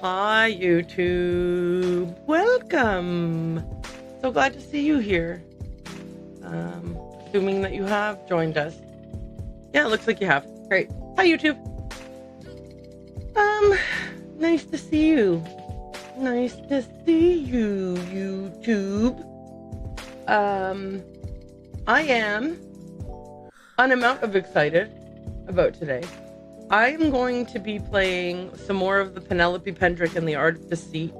Hi, YouTube. Welcome. So glad to see you here. Assuming that you have joined us. Yeah, it looks like you have. Great. Hi, YouTube. Nice to see you. Nice to see you, YouTube. I am an amount of excited about today. I am going to be playing some more of the Penelope Pendrick and the Art of Deceit.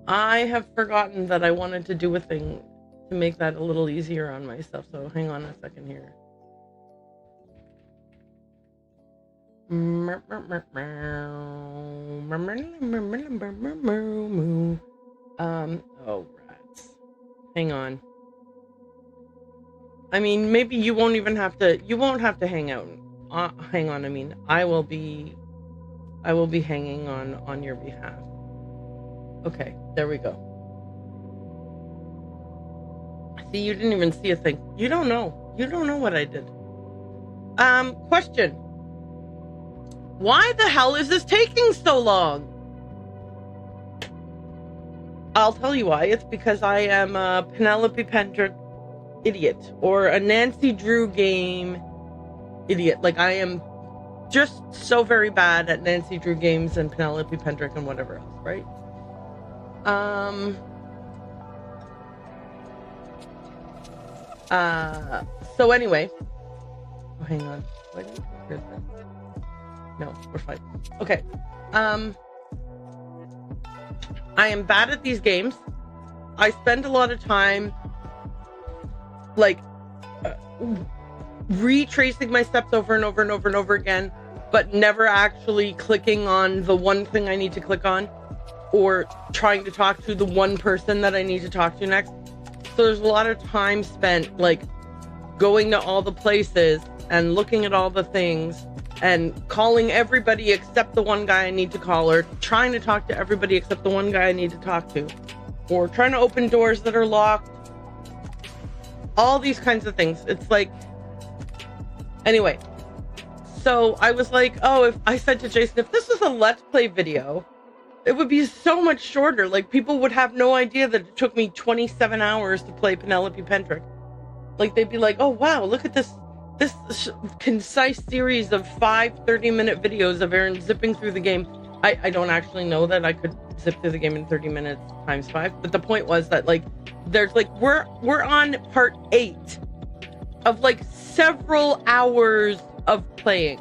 I have forgotten that I wanted to do a thing to make that a little easier on myself, so hang on a second here. Oh, rats. Hang on. I mean, maybe you won't even have to, hang out. Hang on, I mean, I will be hanging on your behalf. Okay, there we go. See, you didn't even see a thing. You don't know what I did. Question. Why the hell is this taking so long? I'll tell you why. It's because I am a Penelope Pendrick idiot, or a Nancy Drew game idiot. Like, I am just so very bad at Nancy Drew games and Penelope Pendrick and whatever else, right? So anyway. Oh, hang on. Why didn't I hear that? No, we're fine. Okay. I am bad at these games. I spend a lot of time, like, retracing my steps over and over and over and over again, but never actually clicking on the one thing I need to click on, or trying to talk to the one person that I need to talk to next. So there's a lot of time spent, like, going to all the places and looking at all the things and calling everybody except the one guy I need to call, or trying to talk to everybody except the one guy I need to talk to, or trying to open doors that are locked. All these kinds of things. It's like, anyway, so I was like, oh, if I said to Jason, if this was a Let's Play video, it would be so much shorter. Like, people would have no idea that it took me 27 hours to play Penelope Pendrick. Like, they'd be like, oh, wow, look at this concise series of 5 30-minute videos of Aaron zipping through the game. I don't actually know that I could zip through the game in 30 minutes times 5, but the point was that, like, there's, like, we're on part 8 of, like, several hours of playing,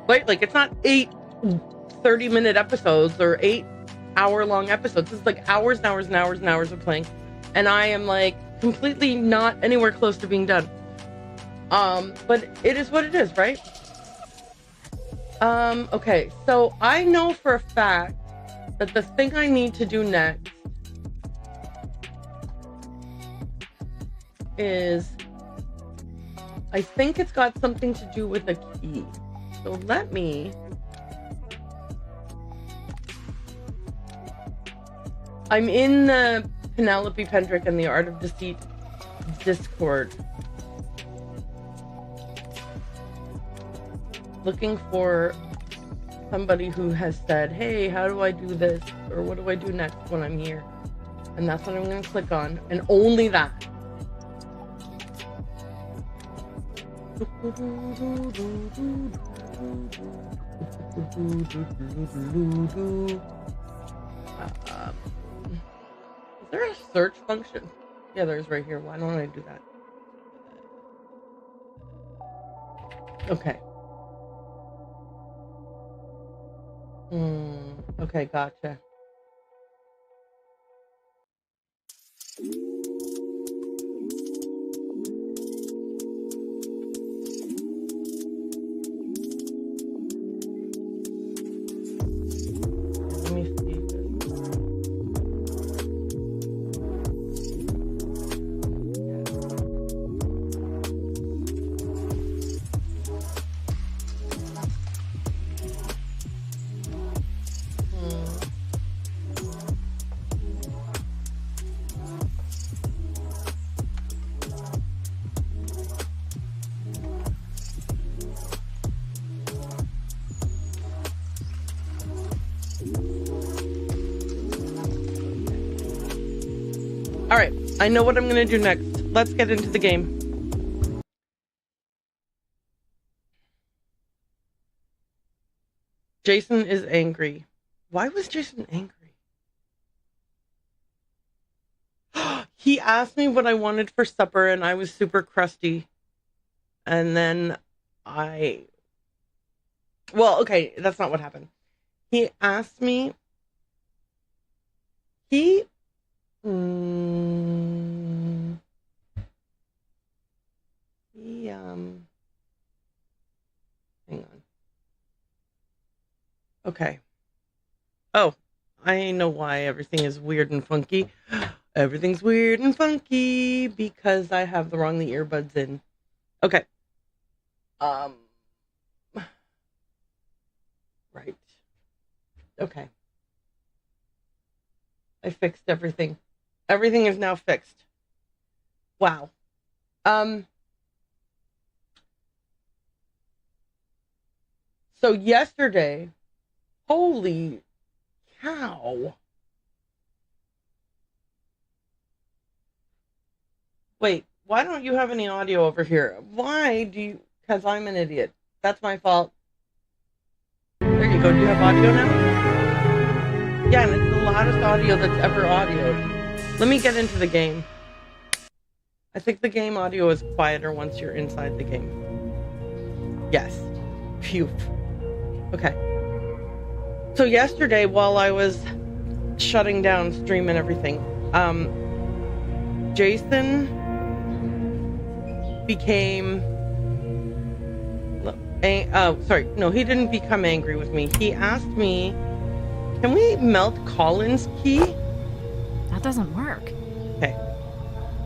right? Like, it's not 8 30-minute episodes or 8 hour-long episodes. It's like hours and hours and hours and hours of playing, and I am, like, completely not anywhere close to being done. But it is what it is, right? Okay, so I know for a fact that the thing I need to do next is, I think it's got something to do with a key. So let me... I'm in the Penelope Pendrick and the Art of Deceit Discord, looking for somebody who has said, hey, how do I do this? Or what do I do next when I'm here? And that's what I'm going to click on, and only that. Is there a search function? Yeah, there's right here. Why don't I do that? Okay. Okay, gotcha. Let me see this. All right, I know what I'm gonna do next. Let's get into the game. Jason is angry. Why was Jason angry? He asked me what I wanted for supper, and I was super crusty. And then well, okay, that's not what happened. He asked me, hang on. Okay. Oh, I know why everything is weird and funky. Everything's weird and funky because I have the wrong earbuds in. Okay. Right. Okay. I fixed everything. Everything is now fixed. Wow. So yesterday, holy cow. Wait, why don't you have any audio over here? Why do you... Because I'm an idiot. That's my fault. There you go. Do you have audio now? Yeah, and it's the loudest audio that's ever audioed. Let me get into the game. I think the game audio is quieter once you're inside the game. Yes. Phew. Okay. So yesterday, while I was shutting down stream and everything, Jason became... No, he didn't become angry with me. He asked me, can we melt Colin's key? That doesn't work. Okay.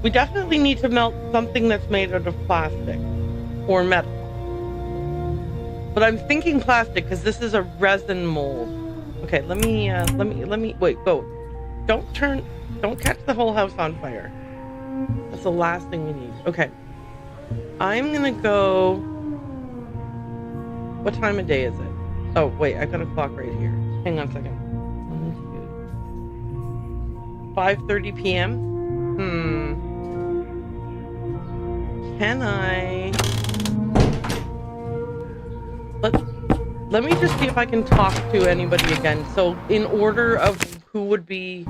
We definitely need to melt something that's made out of plastic or metal. But I'm thinking plastic because this is a resin mold. Okay, let me, wait, go. Don't catch the whole house on fire. That's the last thing we need. Okay. I'm gonna go... What time of day is it? Oh, wait, I got a clock right here. Hang on a second. 5:30 p.m.? Can I... Let me just see if I can talk to anybody again. So, in order of who would be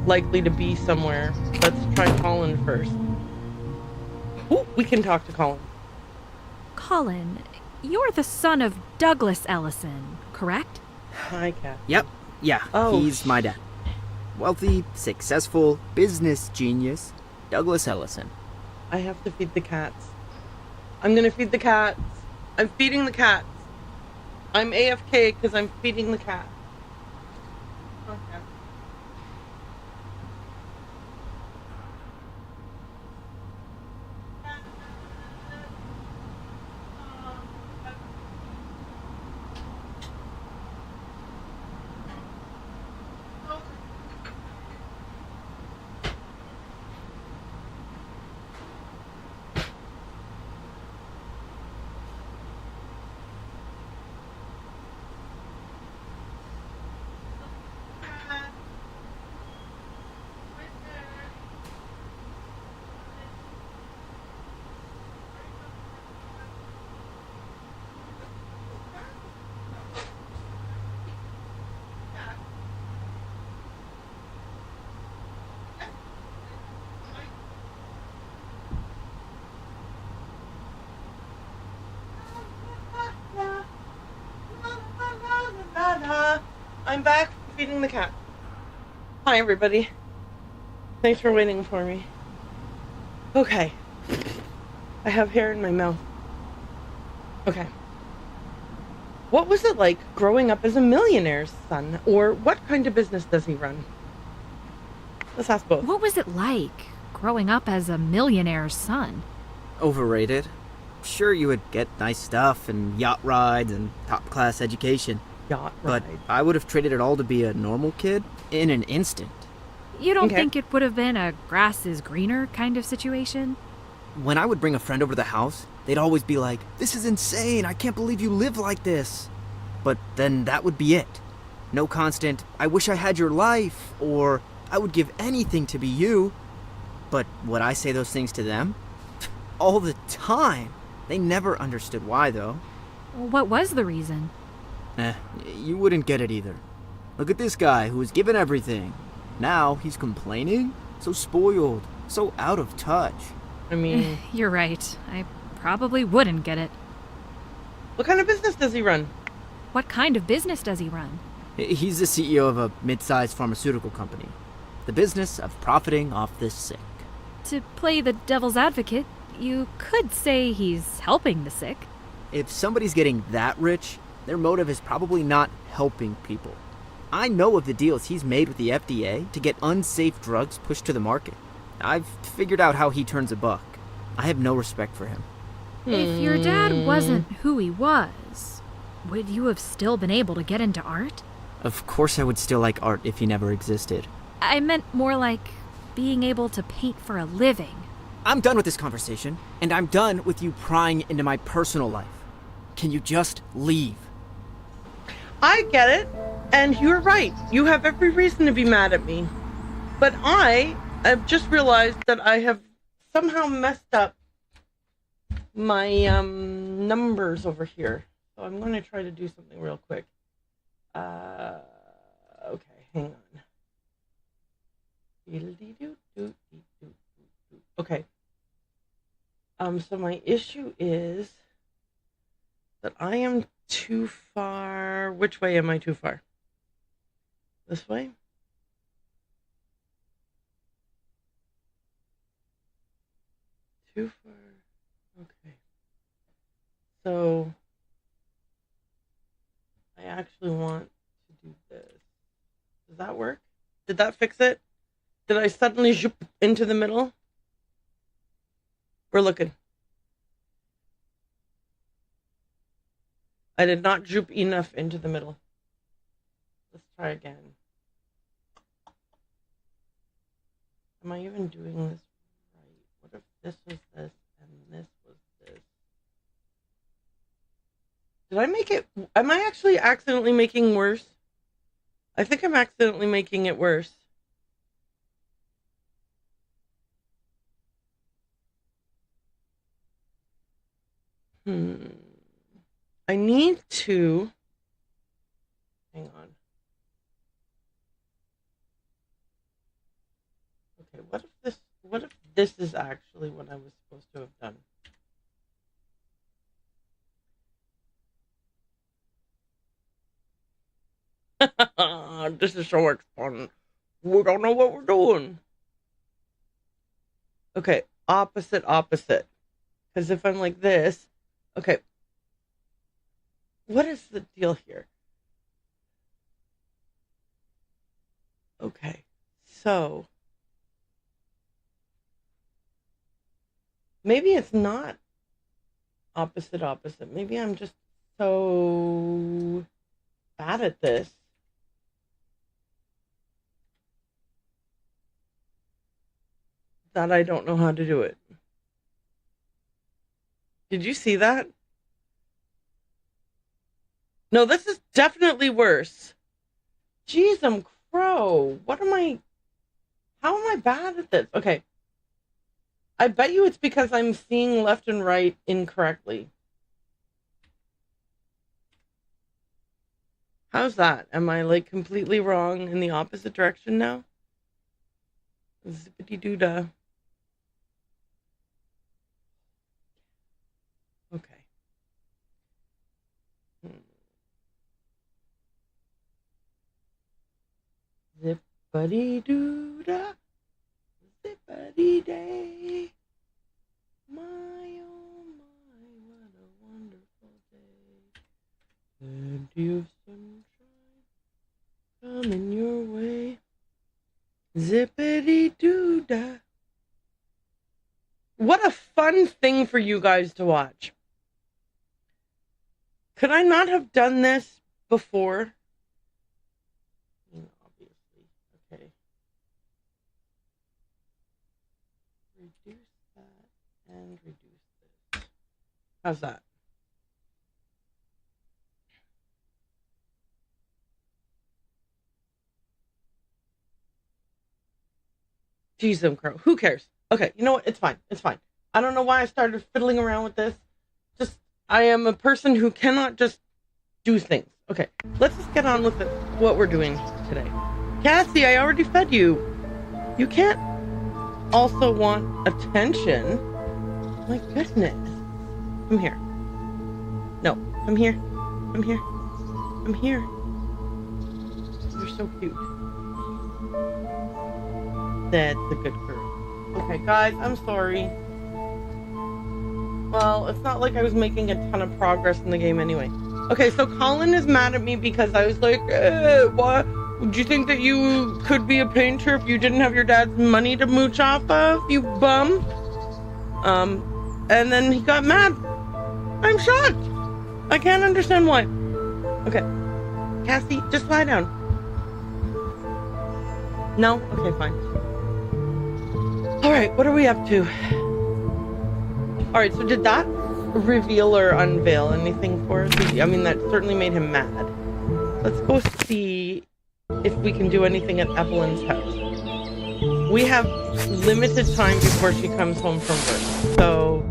likely to be somewhere, let's try Colin first. Ooh, we can talk to Colin. Colin, you're the son of Douglas Ellison, correct? Hi, Kat. Yep. Yeah, he's my dad. Wealthy, successful, business genius, Douglas Ellison. I have to feed the cats. I'm gonna feed the cats. I'm feeding the cats. I'm AFK because I'm feeding the cat. Okay. I'm back feeding the cat. Hi, everybody. Thanks for waiting for me. Okay. I have hair in my mouth. Okay. What was it like growing up as a millionaire's son? Or what kind of business does he run? Let's ask both. What was it like growing up as a millionaire's son? Overrated. Sure, you would get nice stuff and yacht rides and top-class education. Yacht But ride. I would have traded it all to be a normal kid in an instant. You don't Okay. think it would have been a grass is greener kind of situation? When I would bring a friend over to the house, they'd always be like, "This is insane, I can't believe you live like this." But then that would be it. No constant, "I wish I had your life," or "I would give anything to be you." But would I say those things to them? All the time. They never understood why, though. What was the reason? You wouldn't get it either. Look at this guy who was given everything. Now he's complaining? So spoiled, so out of touch. I mean, You're right. I probably wouldn't get it. what kind of business does he run? What kind of business does he run? He's the CEO of a mid-sized pharmaceutical company. The business of profiting off the sick. To play the devil's advocate, you could say he's helping the sick. If somebody's getting that rich, their motive is probably not helping people. I know of the deals he's made with the FDA to get unsafe drugs pushed to the market. I've figured out how he turns a buck. I have no respect for him. If your dad wasn't who he was, would you have still been able to get into art? Of course I would still like art if he never existed. I meant more like being able to paint for a living. I'm done with this conversation, and I'm done with you prying into my personal life. Can you just leave? I get it, and you're right. You have every reason to be mad at me. But I've just realized that I have somehow messed up my numbers over here. So I'm going to try to do something real quick. Okay, hang on. Okay. So my issue is that I am too far. Which way am I too far? This way? Too far. Okay. So I actually want to do this. Does that work? Did that fix it? Did I suddenly zoop into the middle? We're looking. I did not zoop enough into the middle. Let's try again. Am I even doing this right? What if this was this and this was this? Did I make it? Am I actually accidentally making worse? I think I'm accidentally making it worse. I need to. Hang on. Okay, what if this is actually what I was supposed to have done? This is so much fun. We don't know what we're doing. Okay, opposite. Because if I'm like this, okay. What is the deal here? Okay, so maybe it's not opposite. Maybe I'm just so bad at this that I don't know how to do it. Did you see that? No, this is definitely worse. Jeez, I'm crow. How am I bad at this? Okay. I bet you it's because I'm seeing left and right incorrectly. How's that? Am I like completely wrong in the opposite direction now? Zippity-doo-dah. Okay. Zippity-doo-dah. Zippity-day. My, oh my, what a wonderful day. Plenty of sunshine coming your way. Zippity-doo-dah. What a fun thing for you guys to watch. Could I not have done this before? Obviously. Okay. Reduce that and reduce this. How's that? Jeez, Crow. Who cares? Okay, you know what? It's fine. It's fine. I don't know why I started fiddling around with this. Just, I am a person who cannot just do things. Okay, let's just get on with it, what we're doing today. Cassie, I already fed you. You can't also want attention. My goodness. Come here. No, come here. Come here. I'm here. You're so cute. That's a good girl. Okay, guys, I'm sorry. Well, it's not like I was making a ton of progress in the game anyway. Okay, so Colin is mad at me because I was like, what? Do you think that you could be a painter if you didn't have your dad's money to mooch off of, you bum? And then he got mad. I'm shocked. I can't understand why. Okay. Cassie, just lie down. No? Okay, fine. Alright, what are we up to? Alright, so did that reveal or unveil anything for us? I mean, that certainly made him mad. Let's go see if we can do anything at Evelyn's house. We have limited time before she comes home from work. So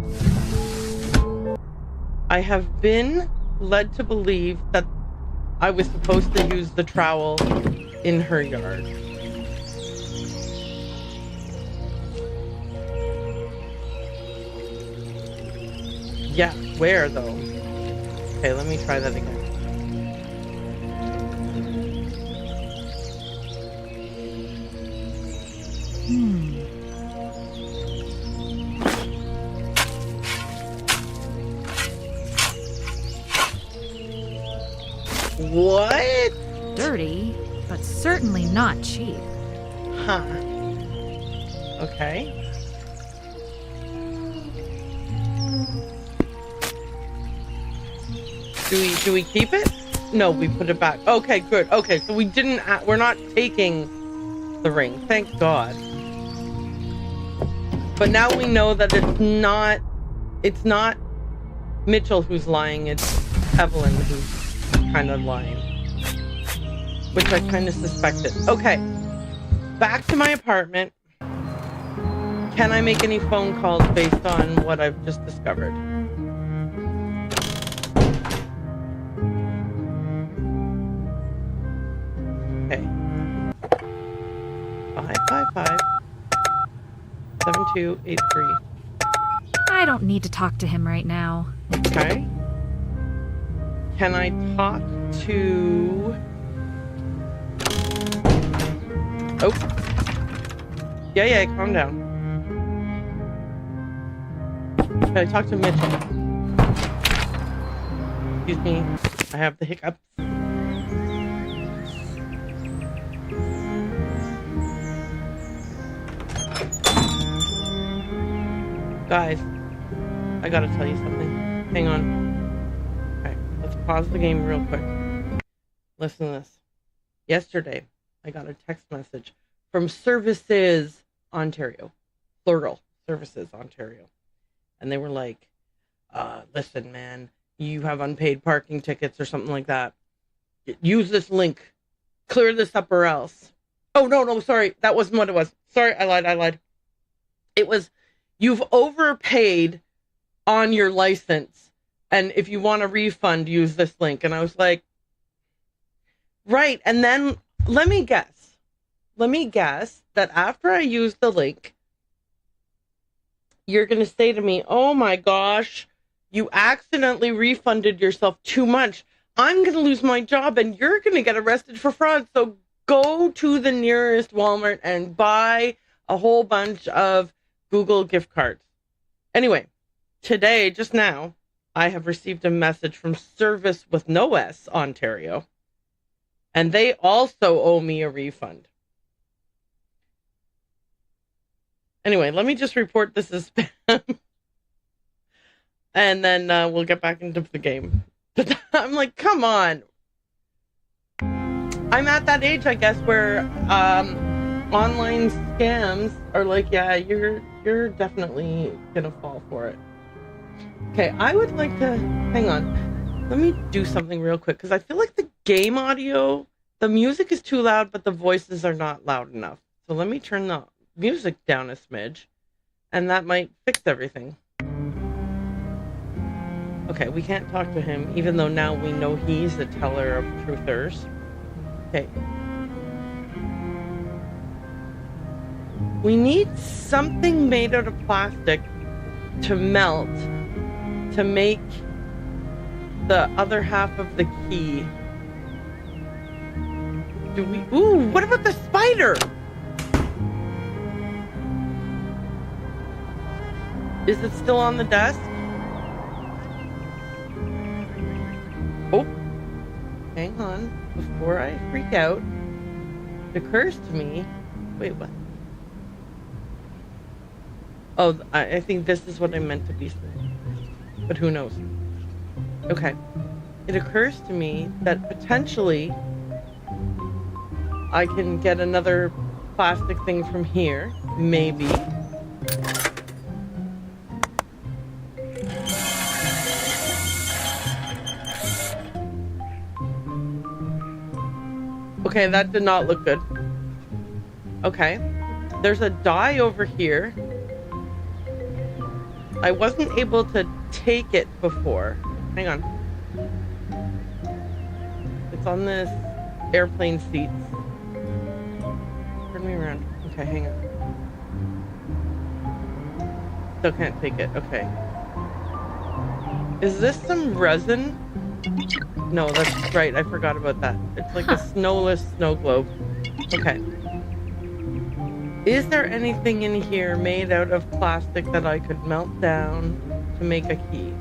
I have been led to believe that I was supposed to use the trowel in her yard. Yeah, where though? Okay, let me try that again. What? Dirty, but certainly not cheap. Huh. Okay. Do we keep it? No, we put it back. Okay, good. Okay, so we didn't. We're not taking the ring. Thank God. But now we know that it's not. It's not Mitchell who's lying. It's Evelyn who's kind of lying, which I kind of suspected. Okay, back to my apartment. Can I make any phone calls based on what I've just discovered? Okay. 555-7283. I don't need to talk to him right now. Okay. Can I talk to... Oh. Yeah, calm down. Can I talk to Mitchell? Excuse me. I have the hiccups. Guys, I gotta tell you something. Hang on. Okay, let's pause the game real quick. Listen to this. Yesterday, I got a text message from Services Ontario. Plural. Services Ontario. And they were like, listen, man, you have unpaid parking tickets or something like that. Use this link. Clear this up or else. Oh, no, sorry. That wasn't what it was. Sorry, I lied. It was, you've overpaid on your license, and if you want a refund, use this link. And I was like, right. And then let me guess that after I use the link, you're going to say to me, oh my gosh, you accidentally refunded yourself too much. I'm going to lose my job and you're going to get arrested for fraud. So go to the nearest Walmart and buy a whole bunch of Google gift cards. Anyway, today, just now, I have received a message from Service with no S, Ontario. And they also owe me a refund. Anyway, let me just report this as spam. And then we'll get back into the game. But I'm like, come on. I'm at that age, I guess, where online scams are like, yeah, you're definitely gonna fall for it. Okay, I would like to... Hang on. Let me do something real quick, because I feel like the game audio, the music is too loud, but the voices are not loud enough. So let me turn the music down a smidge, and that might fix everything. Okay, we can't talk to him, even though now we know he's the teller of truthers. Okay. We need something made out of plastic to melt to make the other half of the key. Do we... Ooh, what about the spider? Is it still on the desk? Oh, hang on. Before I freak out, it occurs to me... Wait, what? Oh, I think this is what I meant to be saying. But who knows? Okay. It occurs to me that potentially I can get another plastic thing from here. Maybe. Okay, that did not look good. Okay. There's a die over here. I wasn't able to take it before. Hang on. It's on this airplane seats. Turn me around. Okay, hang on. Still can't take it. Okay. Is this some resin? No, that's right. I forgot about that. It's like a snowless snow globe. Okay. Is there anything in here made out of plastic that I could melt down to make a key?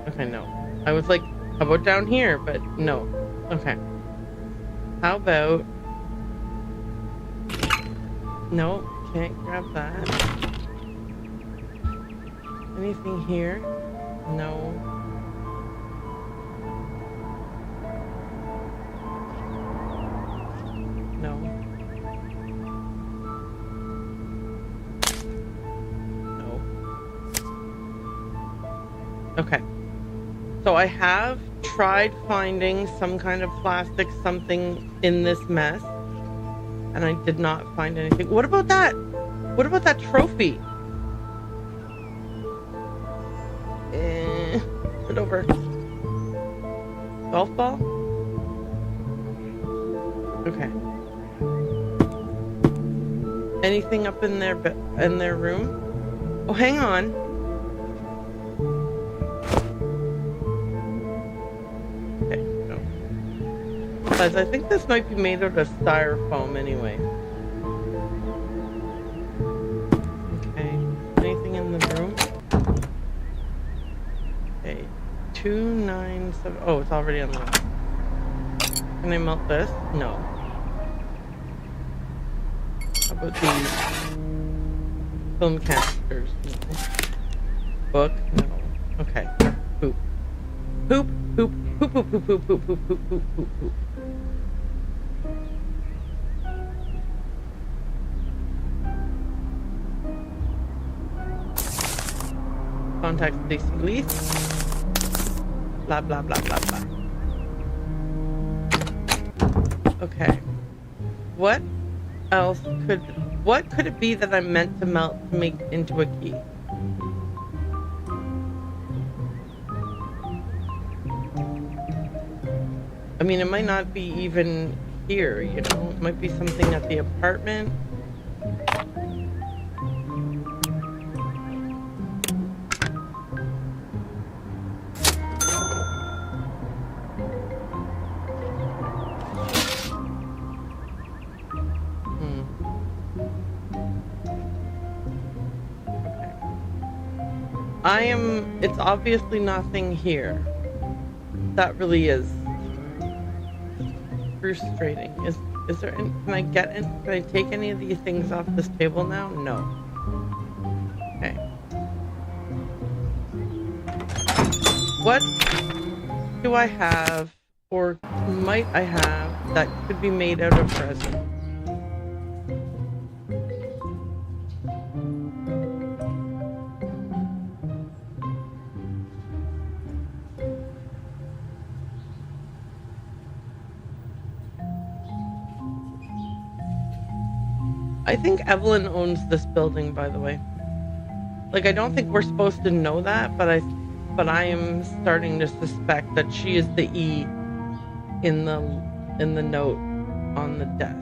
Okay, no. I was like, how about down here? But no. Okay. How about... No, can't grab that. Anything here? No. No. No. Okay. So I have tried finding some kind of plastic something in this mess, and I did not find anything. What about that? What about that trophy? Put over. Golf ball? Okay. Anything up in their room? Oh, hang on. I think this might be made out of styrofoam anyway. Okay. Anything in the room? Okay. 297. Oh, it's already on the list. Can I melt this? No. How about these? Film canisters? No. Book? No. Okay. Poop. Poop, poop, poop, poop, poop, poop, poop, poop, poop, poop, poop, poop. Contact Deceit Leaf. Blah, blah, blah, blah, blah. Okay. What else what could it be that I'm meant to melt to make into a key? I mean, it might not be even here, you know? It might be something at the apartment. It's obviously nothing here. That really is frustrating. Is there any, can I take any of these things off this table now? No. Okay. What do I have, or might I have, that could be made out of resin? I think Evelyn owns this building, by the way. Like, I don't think we're supposed to know that, but I am starting to suspect that she is the E in the note on the desk.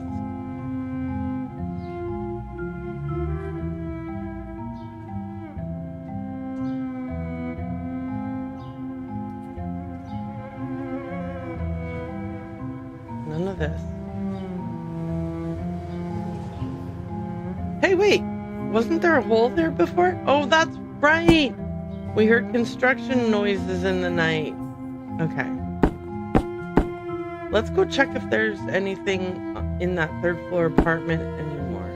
None of this. Hey, wait! Wasn't there a hole there before? Oh, that's right! We heard construction noises in the night. Okay. Let's go check if there's anything in that third floor apartment anymore.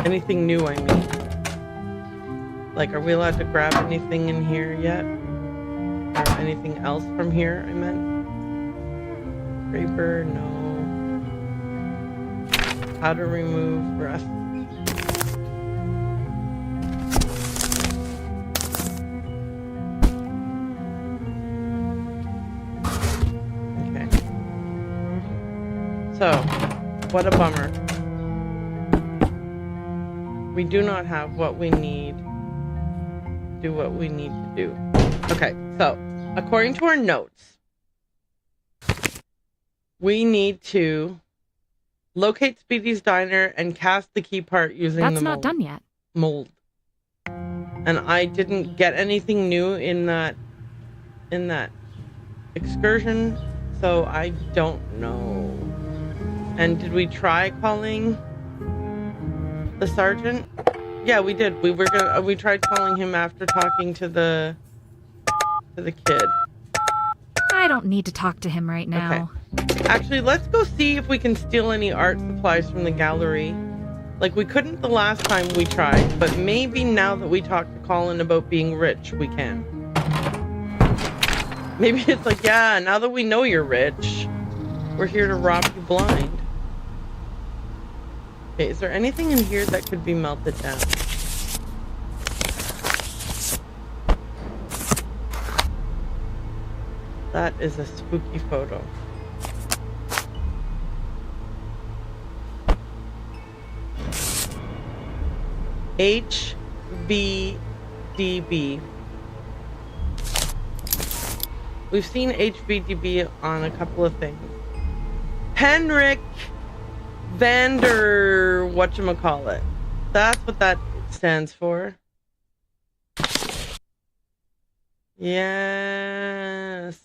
Anything new, I mean. Like, are we allowed to grab anything in here yet? Or anything else from here, I meant? Scraper, no. How to remove rust. Okay. So, what a bummer. We do not have what we need to do what we need to do. Okay, so, according to our notes, we need to locate Speedy's diner and cast the key part using That's the not done yet. mold. And I didn't get anything new in that excursion, so I don't know. And did we try calling the sergeant? Yeah, we did. We tried calling him after talking to the kid. I don't need to talk to him right now. Okay. Actually, let's go see if we can steal any art supplies from the gallery. Like, we couldn't the last time we tried, but maybe now that we talked to Colin about being rich, we can. Maybe it's like, yeah, now that we know you're rich, we're here to rob you blind. Okay, is there anything in here that could be melted down? That is a spooky photo. HVDB. We've seen HVDB on a couple of things. Pendrick Vander whatchamacallit. That's what that stands for. Yes.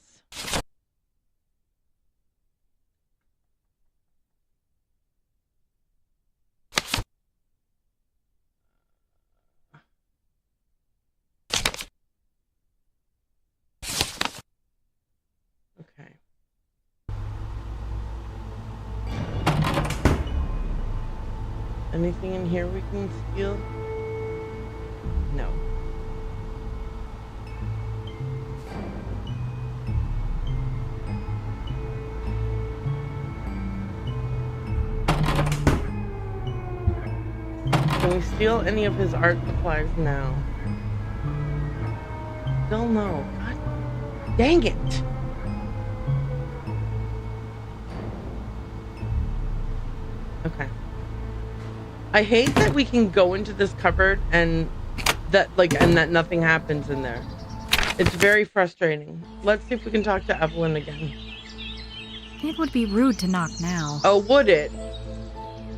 Okay. Anything in here we can steal? No. Can we steal any of his art supplies now? Still no. God dang it. Okay. I hate that we can go into this cupboard and that nothing happens in there. It's very frustrating. Let's see if we can talk to Evelyn again. It would be rude to knock now. Oh, would it?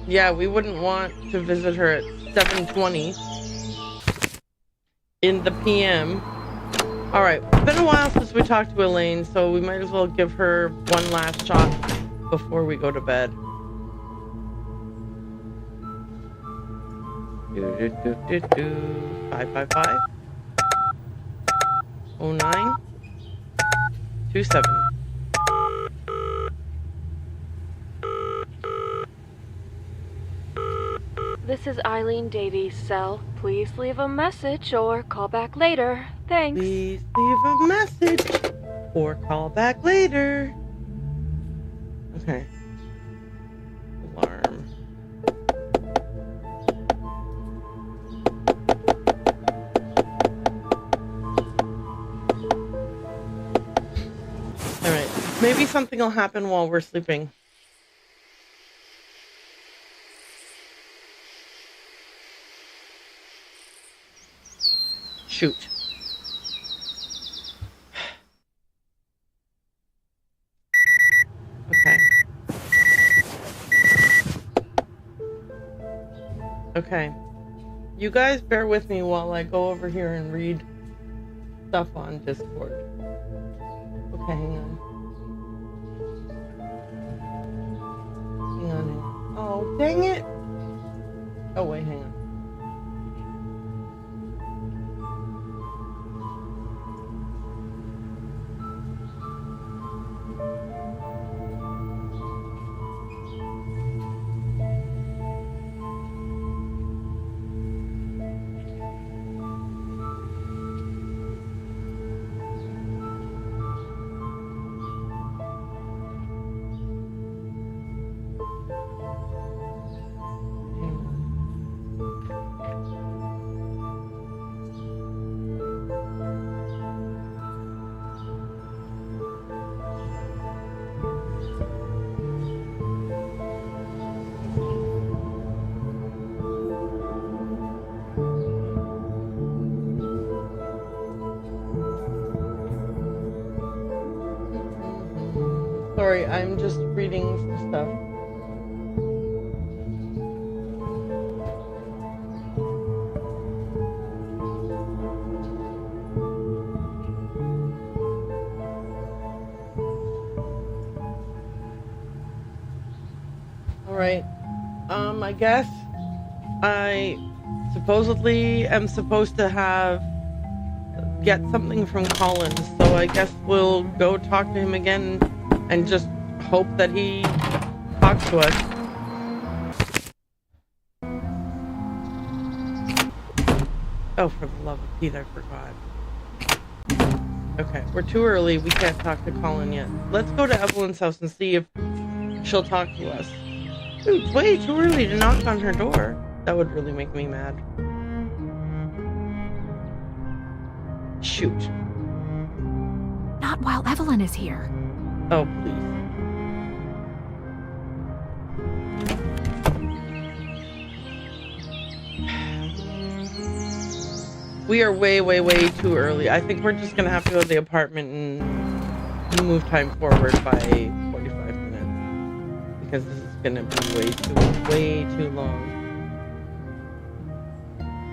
Yeah, we wouldn't want to visit her at 7:20 in the PM. Alright, it's been a while since we talked to Elaine, so we might as well give her one last shot before we go to bed. 555 09 27. This is Eileen Davies' cell. Please leave a message or call back later. Thanks. Please leave a message or call back later. Okay. Alarm. Alright. Maybe something will happen while we're sleeping. Shoot. Okay. Okay. You guys bear with me while I go over here and read stuff on Discord. Okay, hang on. Hang on, hang on. Oh, dang it! Oh, wait, hang on. Sorry, I'm just reading some stuff. Alright. I guess I supposedly am supposed to get something from Collins, so I guess we'll go talk to him again and just hope that he talks to us. Oh, for the love of Pete, I forgot. Okay, we're too early. We can't talk to Colin yet. Let's go to Evelyn's house and see if she'll talk to us. Dude, it's way too early to knock on her door. That would really make me mad. Shoot. Not while Evelyn is here. Oh, please. We are way, way, way too early. I think we're just gonna have to go to the apartment and move time forward by 45 minutes. Because this is gonna be way too long.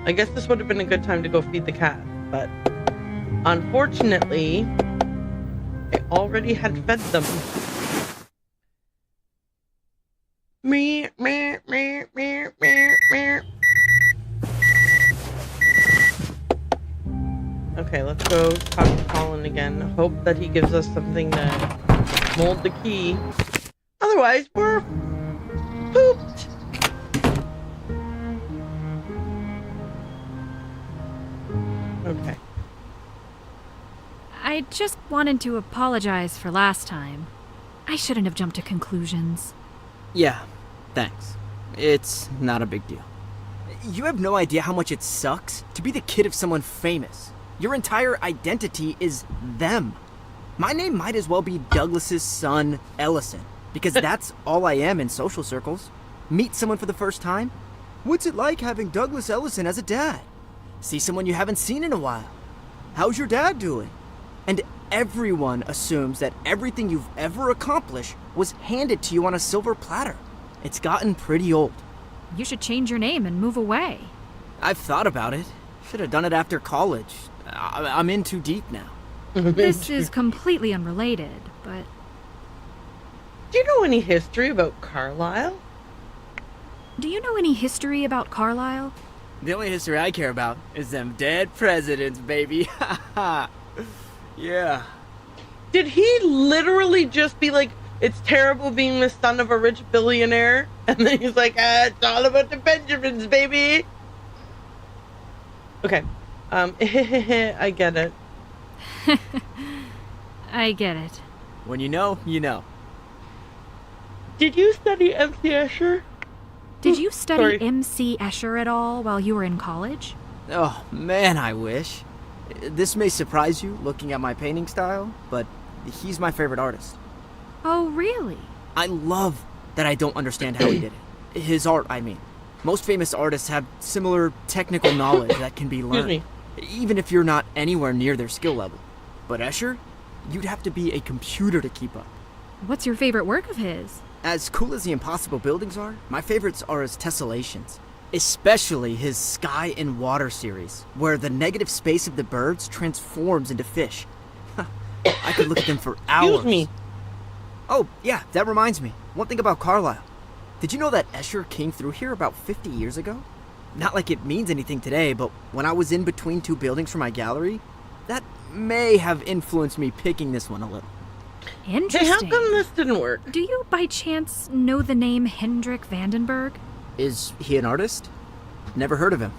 I guess this would have been a good time to go feed the cat, but unfortunately, I already had fed them. Meh, meh, meh, meh, meh, meh. Okay, let's go talk to Colin again. Hope that he gives us something to mold the key. Otherwise, we're pooped. Okay. I just wanted to apologize for last time. I shouldn't have jumped to conclusions. Yeah, thanks. It's not a big deal. You have no idea how much it sucks to be the kid of someone famous. Your entire identity is them. My name might as well be Douglas's son, Ellison, because that's all I am in social circles. Meet someone for the first time? What's it like having Douglas Ellison as a dad? See someone you haven't seen in a while. How's your dad doing? And everyone assumes that everything you've ever accomplished was handed to you on a silver platter. It's gotten pretty old. You should change your name and move away. I've thought about it. Should have done it after college. I'm in too deep now. This is completely unrelated, but... Do you know any history about Carlisle? Do you know any history about Carlisle? The only history I care about is them dead presidents, baby. Ha ha. Yeah. Did he literally just be like, it's terrible being the son of a rich billionaire. And then he's like, it's all about the Benjamins, baby. Okay. I get it. I get it. When you know, you know. Did you study MC Escher? Did you study Sorry. MC Escher at all while you were in college? Oh, man, I wish. This may surprise you, looking at my painting style, but he's my favorite artist. Oh, really? I love that I don't understand how he did it. His art, I mean. Most famous artists have similar technical knowledge that can be learned, even if you're not anywhere near their skill level. But Escher, you'd have to be a computer to keep up. What's your favorite work of his? As cool as the impossible buildings are, my favorites are his tessellations. Especially his Sky and Water series, where the negative space of the birds transforms into fish. I could look at them for hours. Excuse me. Oh, yeah, that reminds me. One thing about Carlisle. Did you know that Escher came through here about 50 years ago? Not like it means anything today, but when I was in between two buildings for my gallery, that may have influenced me picking this one a little. Interesting. Hey, how come this didn't work? Do you by chance know the name Hendrik Vandenberg? Is he an artist? Never heard of him.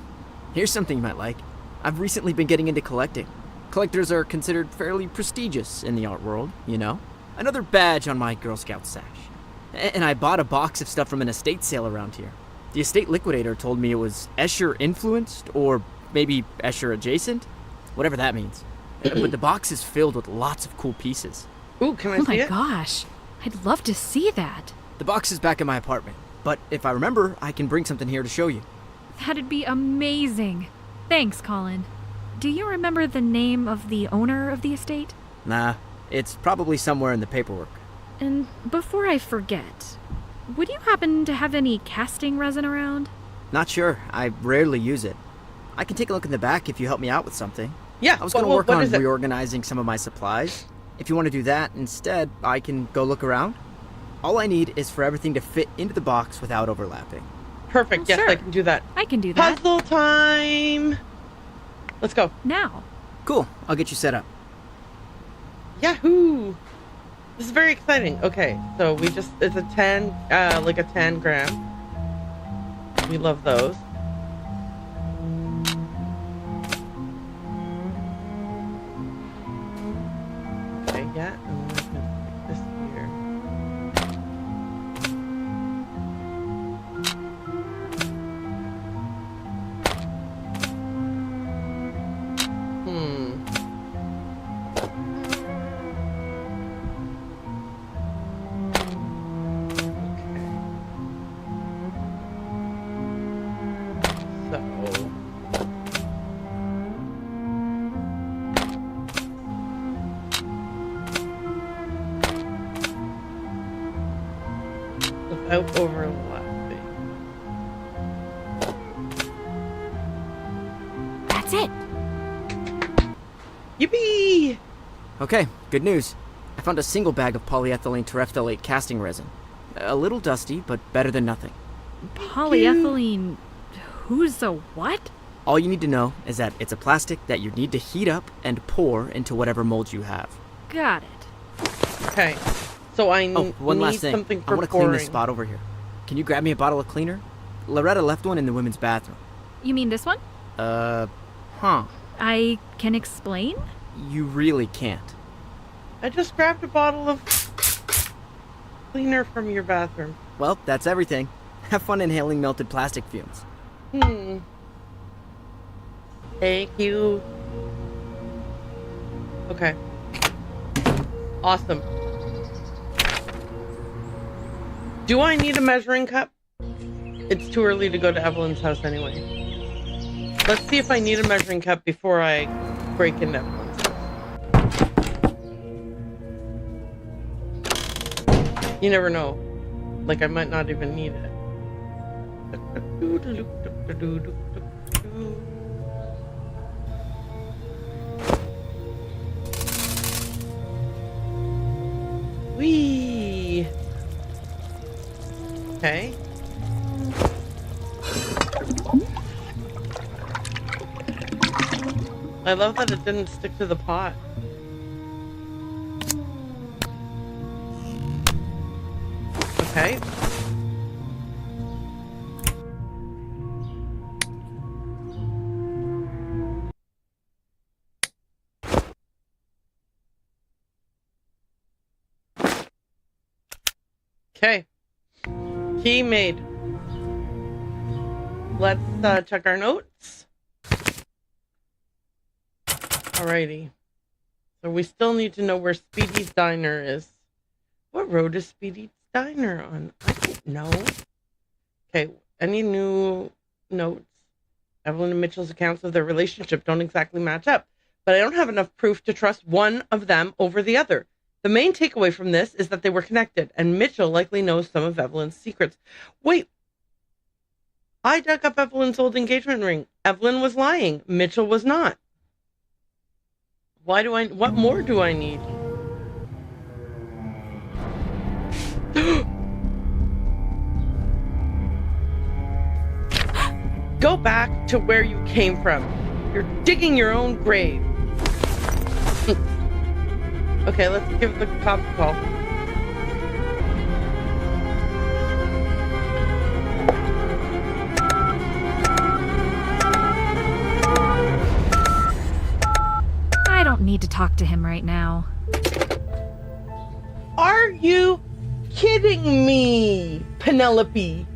Here's something you might like. I've recently been getting into collecting. Collectors are considered fairly prestigious in the art world, you know? Another badge on my Girl Scout sash. And I bought a box of stuff from an estate sale around here. The estate liquidator told me it was Escher influenced, or maybe Escher adjacent? Whatever that means. But the box is filled with lots of cool pieces. Ooh, can I Oh see my it? gosh. I'd love to see that. The box is back in my apartment, but if I remember, I can bring something here to show you. That'd be amazing. Thanks, Colin. Do you remember the name of the owner of the estate? Nah, it's probably somewhere in the paperwork. And before I forget, would you happen to have any casting resin around? Not sure. I rarely use it. I can take a look in the back if you help me out with something. Yeah. I was going to work what on is it? reorganizing some of my supplies. If you want to do that instead, I can go look around. All I need is for everything to fit into the box without overlapping. Perfect. Oh, Yes, sure. I can do that. I can do that. Puzzle time. Let's go. Now. Cool. I'll get you set up. Yahoo! This is very exciting. Okay, so it's a 10, like a 10 gram. We love those. Okay, yeah, and then I'm gonna stick this here. Without overlapping. That's it. Yippee! Okay, good news. I found a single bag of polyethylene terephthalate casting resin. A little dusty, but better than nothing. Polyethylene. Who's a what? All you need to know is that it's a plastic that you need to heat up and pour into whatever mold you have. Got it. Okay, so I One need last thing. something I for want to clean this pouring. spot over here. Can you grab me a bottle of cleaner? Loretta left one in the women's bathroom. You mean this one? Huh. I can explain? You really can't. I just grabbed a bottle of cleaner from your bathroom. Well, that's everything. Have fun inhaling melted plastic fumes. Thank you. Okay. Awesome. Do I need a measuring cup? It's too early to go to Evelyn's house anyway. Let's see if I need a measuring cup before I break into Evelyn's house. You never know. Like, I might not even need it. Whee! Okay. I love that it didn't stick to the pot. Okay. Okay. Key made. Let's check our notes. Alrighty. So we still need to know where Speedy's Diner is. What road is Speedy's Diner on? I don't know. Okay, any new notes? Evelyn and Mitchell's accounts of their relationship don't exactly match up, but I don't have enough proof to trust one of them over the other. The main takeaway from this is that they were connected, and Mitchell likely knows some of Evelyn's secrets. Wait. I dug up Evelyn's old engagement ring. Evelyn was lying. Mitchell was not. What more do I need? Go back to where you came from. You're digging your own grave. Okay, let's give the cops a call. I don't need to talk to him right now. Are you kidding me, Penelope?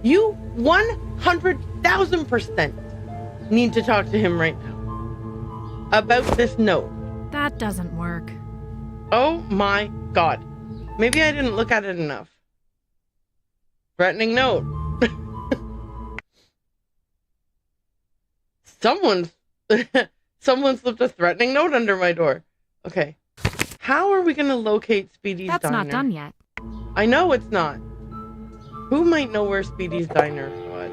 You 100,000% need to talk to him right now about this note. That doesn't work. Oh my God. Maybe I didn't look at it enough. Threatening note. Someone slipped a threatening note under my door. Okay. How are we going to locate Speedy's That's Diner? not done yet. I know it's not. Who might know where Speedy's Diner was?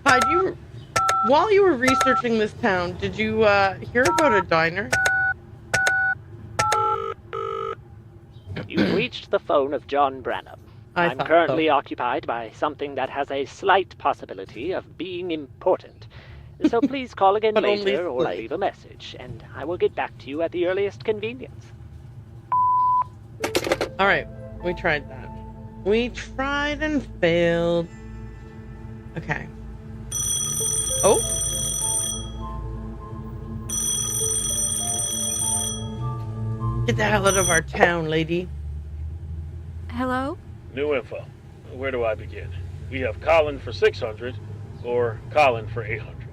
Hi, while you were researching this town, did you hear about a diner? You've reached the phone of John Branham. I'm thought currently so. occupied by something that has a slight possibility of being important. So please call again But only later or slight. leave a message, and I will get back to you at the earliest convenience. Alright, we tried that. We tried and failed. Okay. Oh. Get the hell out of our town, lady. Hello? New info. Where do I begin? We have Colin for 600 or Colin for 800.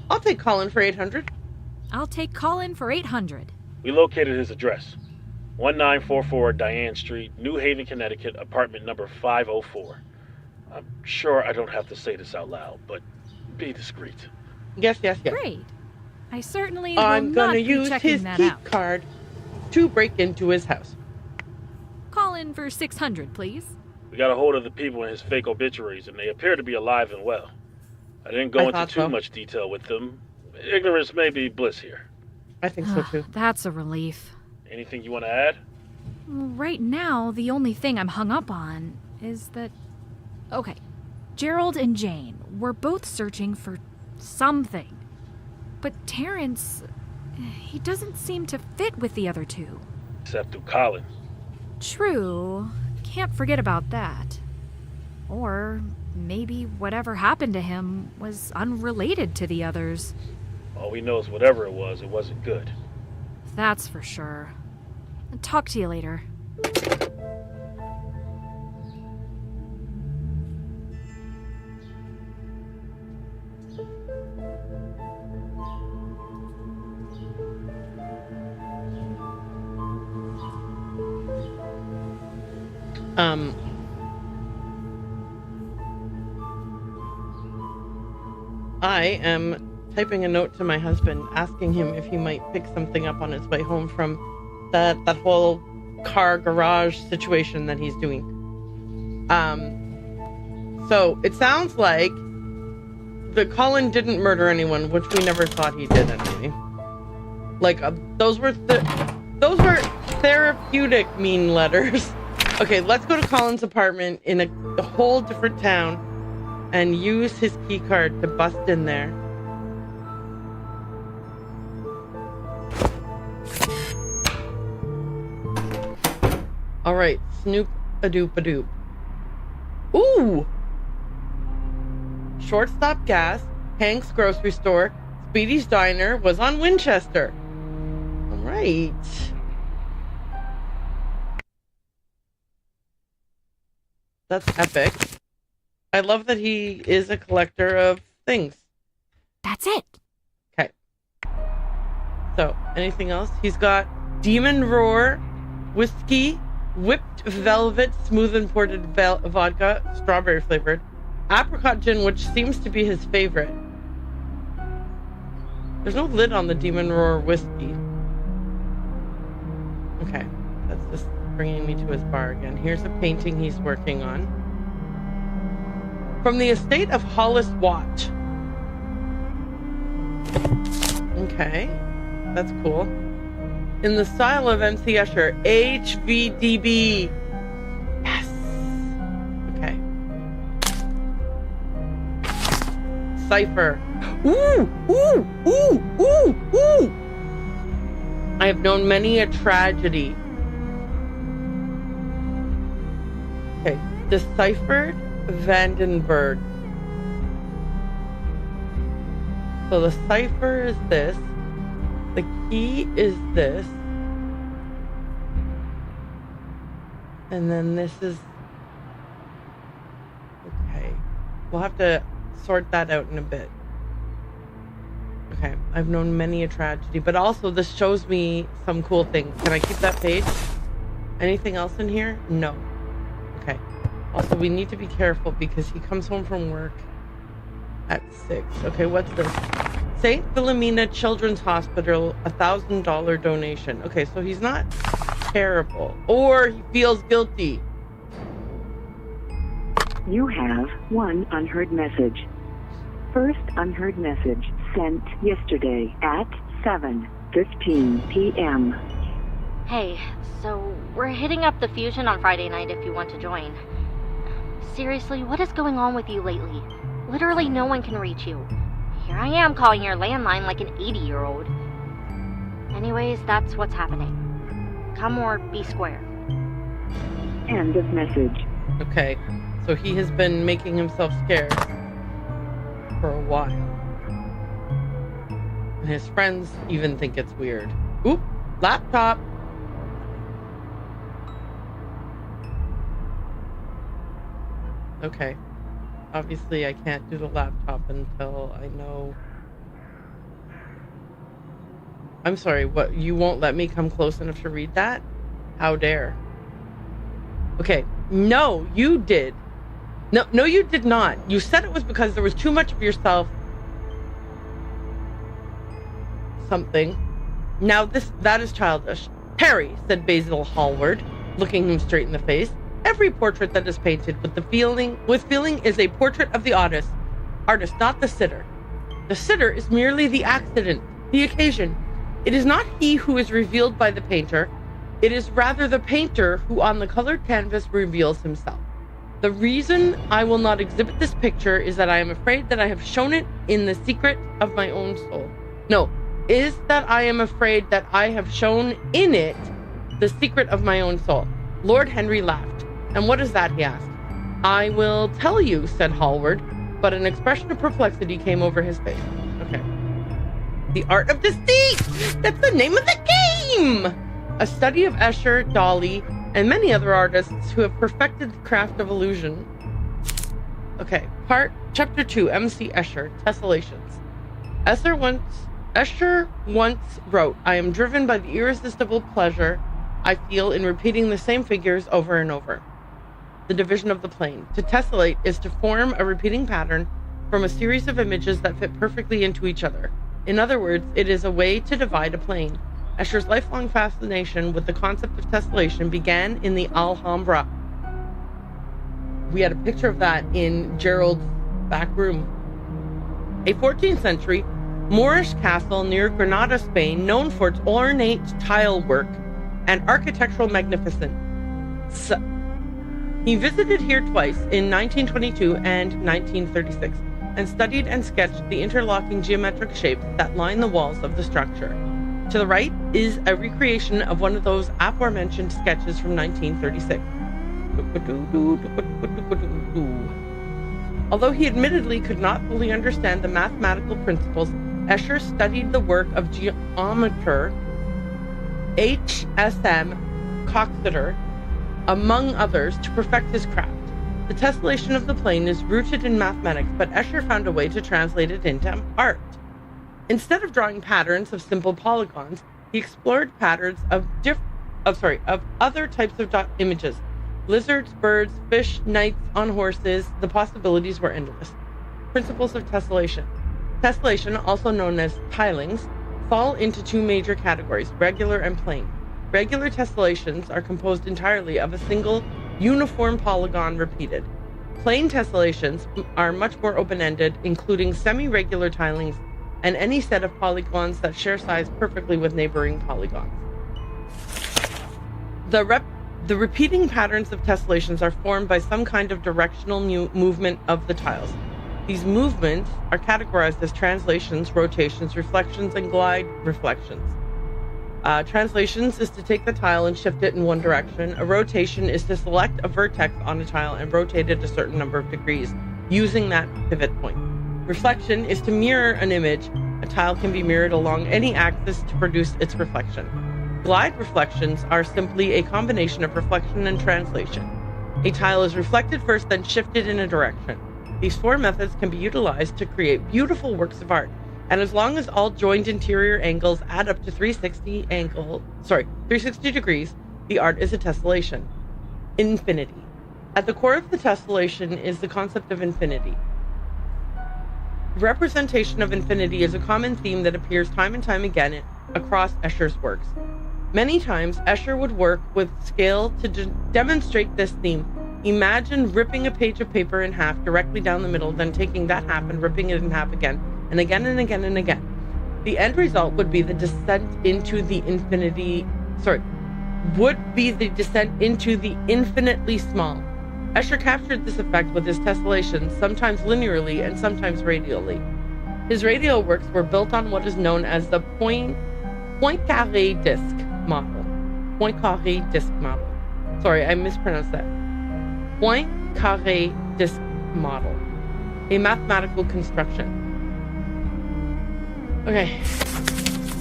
I'll take Colin for 800. I'll take Colin for 800. We located his address. 1944 Diane Street, New Haven, Connecticut, apartment number 504. I'm sure I don't have to say this out loud, but be discreet. Yes. Great. I certainly will I'm not gonna be use checking his that key out. card to break into his house. Colin for 600, please. We got a hold of the people in his fake obituaries, and they appear to be alive and well. I didn't go I into thought too so. much detail with them. Ignorance may be bliss here. I think so too. That's a relief. Anything you want to add? Right now, the only thing I'm hung up on is that... Okay, Gerald and Jane were both searching for something. But Terrence, he doesn't seem to fit with the other two. Except through Colin. True. Can't forget about that. Or maybe whatever happened to him was unrelated to the others. All we know is whatever it wasn't good. That's for sure. Talk to you later. I am typing a note to my husband asking him if he might pick something up on his way home from that whole car garage situation that he's doing. So it sounds like the Colin didn't murder anyone, which we never thought he did anyway. Like those were therapeutic mean letters. Okay, let's go to Colin's apartment in a whole different town and use his key card to bust in there. All right, Snoop-a-doop-a-doop. Ooh! Shortstop Gas, Hank's Grocery Store, Speedy's Diner was on Winchester. All right. That's epic. I love that he is a collector of things. That's it. Okay. So, anything else? He's got Demon Roar, whiskey, whipped velvet, smooth imported vodka, strawberry flavored, apricot gin, which seems to be his favorite. There's no lid on the Demon Roar whiskey. Okay, that's just bringing me to his bar again. Here's a painting he's working on. From the estate of Hollis Watt. Okay, that's cool. In the style of MC Escher, HVDB. Yes. Okay. Cipher. Ooh, ooh, ooh, ooh, ooh. I have known many a tragedy. Okay, deciphered Vandenberg. So the cipher is this. The key is this. And then this is... Okay. We'll have to sort that out in a bit. Okay. I've known many a tragedy. But also, this shows me some cool things. Can I keep that page? Anything else in here? No. Okay. Also, we need to be careful because he comes home from work at 6. Okay, what's this? St. Philomena Children's Hospital, $1,000 donation. Okay, so he's not terrible. Or he feels guilty. You have one unheard message. First unheard message sent yesterday at 7:15 p.m. Hey, so we're hitting up the Fusion on Friday night if you want to join. Seriously, what is going on with you lately? Literally no one can reach you. Here I am calling your landline like an 80-year-old. Anyways, that's what's happening. Come or be square. End of message. Okay, so he has been making himself scarce for a while. And his friends even think it's weird. Oop, laptop. Okay. Obviously, I can't do the laptop until I know... I'm sorry, what? You won't let me come close enough to read that? How dare. Okay. No, you did. No, you did not. You said it was because there was too much of yourself. Something. Now, that is childish. Harry, said Basil Hallward, looking him straight in the face. Every portrait that is painted with feeling is a portrait of the artist, not the sitter. The sitter is merely the accident, the occasion. It is not he who is revealed by the painter. It is rather the painter who on the colored canvas reveals himself. The reason I will not exhibit this picture is that I am afraid that I have shown it in the secret of my own soul. No, is that I am afraid that I have shown in it the secret of my own soul. Lord Henry laughed. And what is that, he asked. I will tell you, said Hallward, but an expression of perplexity came over his face. Okay. The Art of Deceit! That's the name of the game! A study of Escher, Dolly, and many other artists who have perfected the craft of illusion. Okay. Chapter 2, MC Escher, Tessellations. Escher once wrote, I am driven by the irresistible pleasure I feel in repeating the same figures over and over. The division of the plane. To tessellate is to form a repeating pattern from a series of images that fit perfectly into each other. In other words, it is a way to divide a plane. Escher's lifelong fascination with the concept of tessellation began in the Alhambra. We had a picture of that in Gerald's back room. A 14th century Moorish castle near Granada, Spain, known for its ornate tile work and architectural magnificence. He visited here twice, in 1922 and 1936, and studied and sketched the interlocking geometric shapes that line the walls of the structure. To the right is a recreation of one of those aforementioned sketches from 1936. Although he admittedly could not fully understand the mathematical principles, Escher studied the work of geometer H.S.M. Coxeter, among others, to perfect his craft. The tessellation of the plane is rooted in mathematics, but Escher found a way to translate it into art. Instead of drawing patterns of simple polygons, he explored patterns of other types of images. Lizards, birds, fish, knights on horses, the possibilities were endless. Principles of tessellation. Tessellation, also known as tilings, fall into two major categories, regular and plane. Regular tessellations are composed entirely of a single, uniform polygon repeated. Plane tessellations are much more open-ended, including semi-regular tilings and any set of polygons that share size perfectly with neighboring polygons. The repeating patterns of tessellations are formed by some kind of directional movement of the tiles. These movements are categorized as translations, rotations, reflections, and glide reflections. Translations is to take the tile and shift it in one direction. A rotation is to select a vertex on a tile and rotate it a certain number of degrees, using that pivot point. Reflection is to mirror an image. A tile can be mirrored along any axis to produce its reflection. Glide reflections are simply a combination of reflection and translation. A tile is reflected first, then shifted in a direction. These four methods can be utilized to create beautiful works of art, and as long as all joined interior angles add up to 360 degrees, the art is a tessellation. Infinity. At the core of the tessellation is the concept of infinity. Representation of infinity is a common theme that appears time and time again across Escher's works. Many times, Escher would work with scale to demonstrate this theme. Imagine ripping a page of paper in half directly down the middle, then taking that half and ripping it in half again, and again and again and again. The end result would be the descent into the infinitely small. Escher captured this effect with his tessellations, sometimes linearly and sometimes radially. His radial works were built on what is known as the Poincaré disc model. Poincaré disc model. Sorry, I mispronounced that. Poincaré disc model. A mathematical construction. Okay.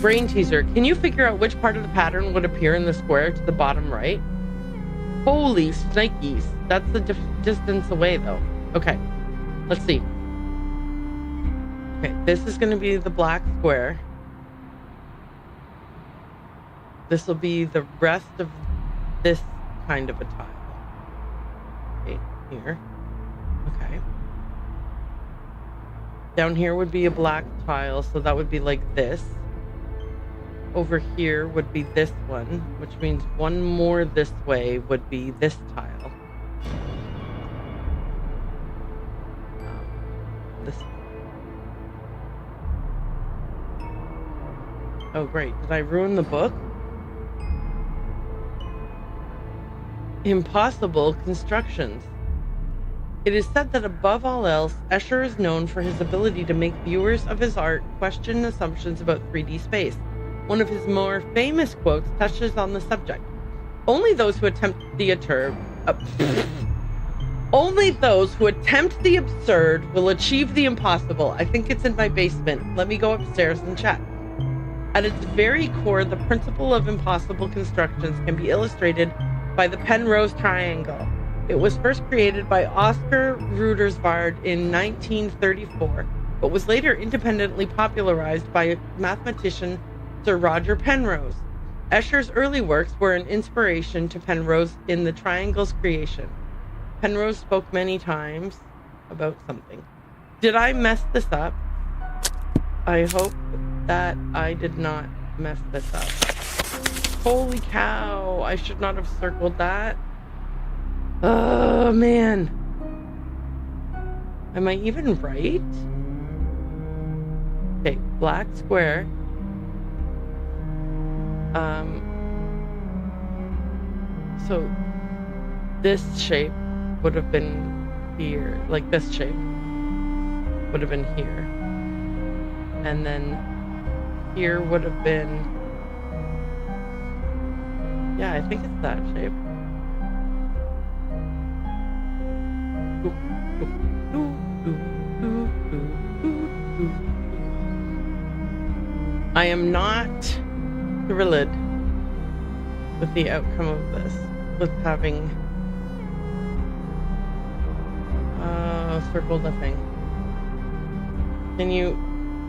Brain teaser. Can you figure out which part of the pattern would appear in the square to the bottom right? Holy snikes. That's the distance away, though. Okay. Let's see. Okay, this is going to be the black square. This will be the rest of this kind of a tile. Okay, here. Okay. Down here would be a black tile, so that would be like this. Over here would be this one, which means one more this way would be this tile. This. Oh, great. Did I ruin the book? Impossible constructions. It is said that above all else, Escher is known for his ability to make viewers of his art question assumptions about 3D space. One of his more famous quotes touches on the subject. Only those who attempt the absurd will achieve the impossible. I think it's in my basement. Let me go upstairs and check. At its very core, the principle of impossible constructions can be illustrated by the Penrose triangle. It was first created by Oscar Rudelsvard in 1934, but was later independently popularized by mathematician Sir Roger Penrose. Escher's early works were an inspiration to Penrose in the triangle's creation. Penrose spoke many times about something. Did I mess this up? I hope that I did not mess this up. Holy cow, I should not have circled that. Oh, man. Am I even right? Okay, black square. So this shape would have been here, like this shape would have been here. And then here would have been Yeah, I think it's that shape. I am not thrilled with the outcome of this, with having circled the thing. Can you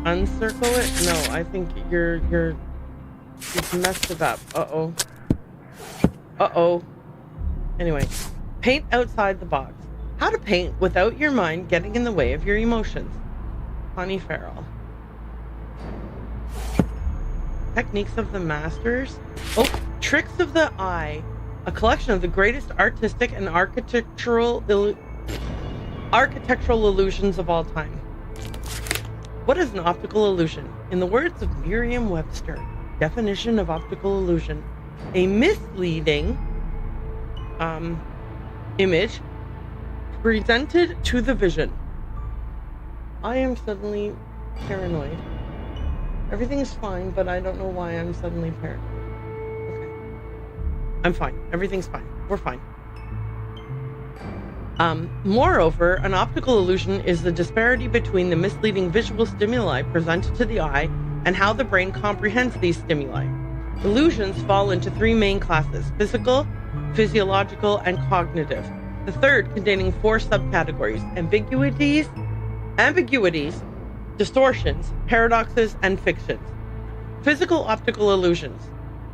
uncircle it? No, I think you've messed it up. Uh-oh. Uh-oh. Anyway, paint outside the box. How to paint without your mind getting in the way of your emotions. Connie Farrell. Techniques of the Masters. Oh, Tricks of the Eye. A collection of the greatest artistic and architectural illusions of all time. What is an optical illusion? In the words of Merriam-Webster, definition of optical illusion: a misleading image presented to the vision. I am suddenly paranoid. Everything's fine, but I don't know why I'm suddenly paranoid. Okay. I'm fine. Everything's fine. We're fine. Moreover, an optical illusion is the disparity between the misleading visual stimuli presented to the eye and how the brain comprehends these stimuli. Illusions fall into three main classes: physical, physiological, and cognitive. The third containing four subcategories: ambiguities, distortions, paradoxes, and fictions. Physical optical illusions.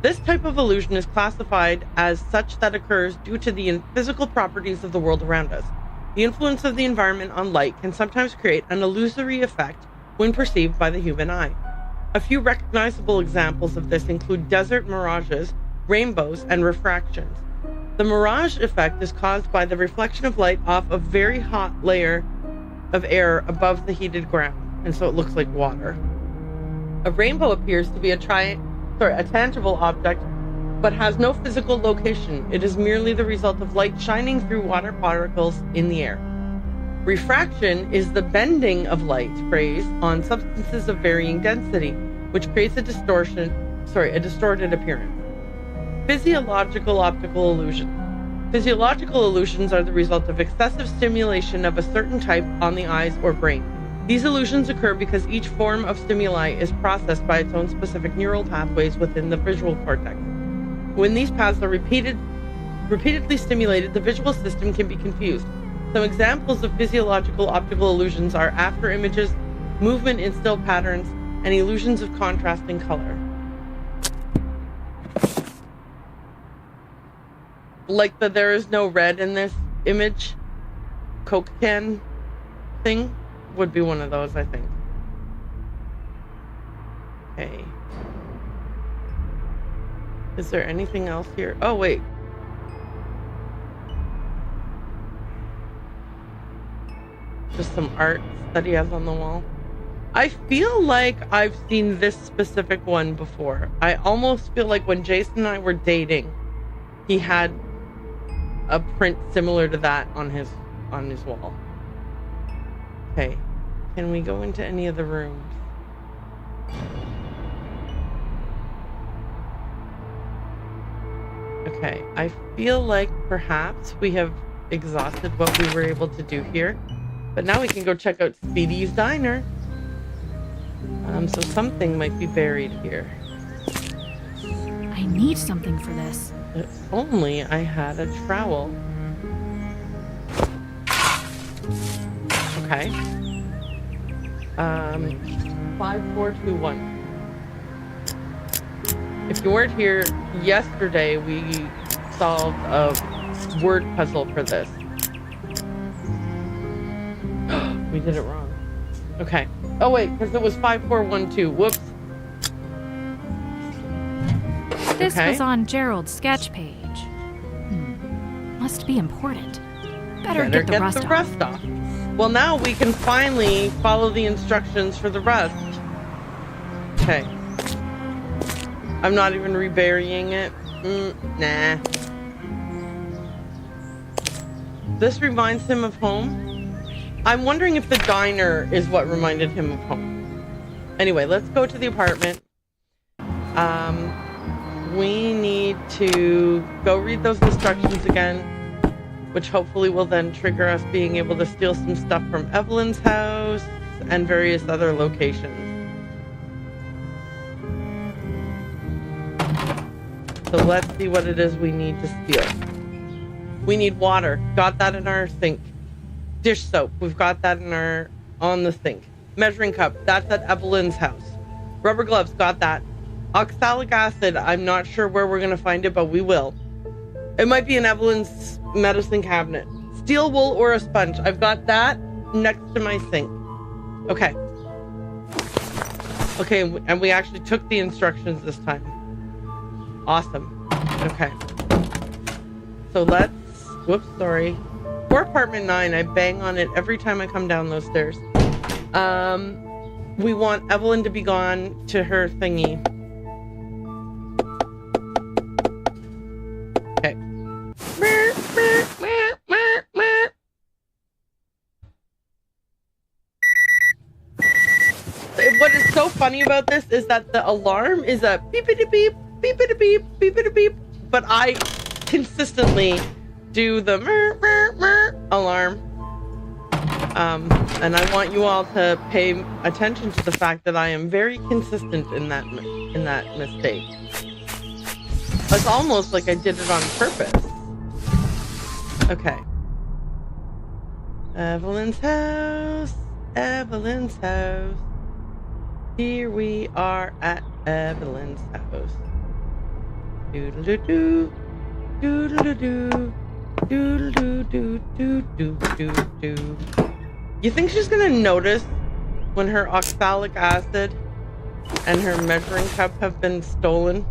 This type of illusion is classified as such that occurs due to the physical properties of the world around us. The influence of the environment on light can sometimes create an illusory effect when perceived by the human eye. A few recognizable examples of this include desert mirages, rainbows, and refractions. The mirage effect is caused by the reflection of light off a very hot layer of air above the heated ground, and so it looks like water. A rainbow appears to be a tangible object, but has no physical location. It is merely the result of light shining through water particles in the air. Refraction is the bending of light rays on substances of varying density, which creates a distorted appearance. Physiological optical illusion. Physiological illusions are the result of excessive stimulation of a certain type on the eyes or brain. These illusions occur because each form of stimuli is processed by its own specific neural pathways within the visual cortex. When these paths are repeatedly stimulated, the visual system can be confused. Some examples of physiological optical illusions are after images, movement in still patterns, and illusions of contrasting color. Like the there is no red in this image Coke can thing would be one of those, I think. Okay. Is there anything else here? Oh, wait. Just some art that he has on the wall. I feel like I've seen this specific one before. I almost feel like when Jason and I were dating, he had a print similar to that on his wall. Okay. Can we go into any of the rooms? Okay, I feel like perhaps we have exhausted what we were able to do here, but now we can go check out Speedy's Diner. So something might be buried here. I need something for this. If only I had a trowel. Okay. 5421. If you weren't here yesterday, we solved a word puzzle for this. We did it wrong. Okay. Oh wait, because it was 5412. Whoops. This was on Gerald's sketch page. Must be important. Better get the rust off. Well, now we can finally follow the instructions for the rust. Okay. I'm not even reburying it. Nah. This reminds him of home. I'm wondering if the diner is what reminded him of home. Anyway, let's go to the apartment. we need to go read those instructions again, which hopefully will then trigger us being able to steal some stuff from Evelyn's house and various other locations. So let's see what it is we need to steal. We need water. Got that in our sink. Dish soap. We've got that on the sink. Measuring cup. That's at Evelyn's house. Rubber gloves. Got that. Oxalic acid. I'm not sure where we're going to find it, but we will. It might be in Evelyn's medicine cabinet. Steel wool or a sponge. I've got that next to my sink. Okay. Okay, and we actually took the instructions this time. Awesome. Okay. So let's... Whoops, sorry. For apartment 9, I bang on it every time I come down those stairs. We want Evelyn to be gone to her thingy. Okay. What is so funny about this is that the alarm is a beep-a-da-beep, beep-a-da-beep, beep-a-da-beep, but I consistently do the alarm. And I want you all to pay attention to the fact that I am very consistent in that mistake. It's almost like I did it on purpose. Okay. Evelyn's house. Evelyn's house. Here we are at Evelyn's house. Doodle-doo-doo. Doodle-doo-doo. Doodle-doo-doo-doo-doo-doo-doo. You think she's gonna notice when her oxalic acid and her measuring cup have been stolen?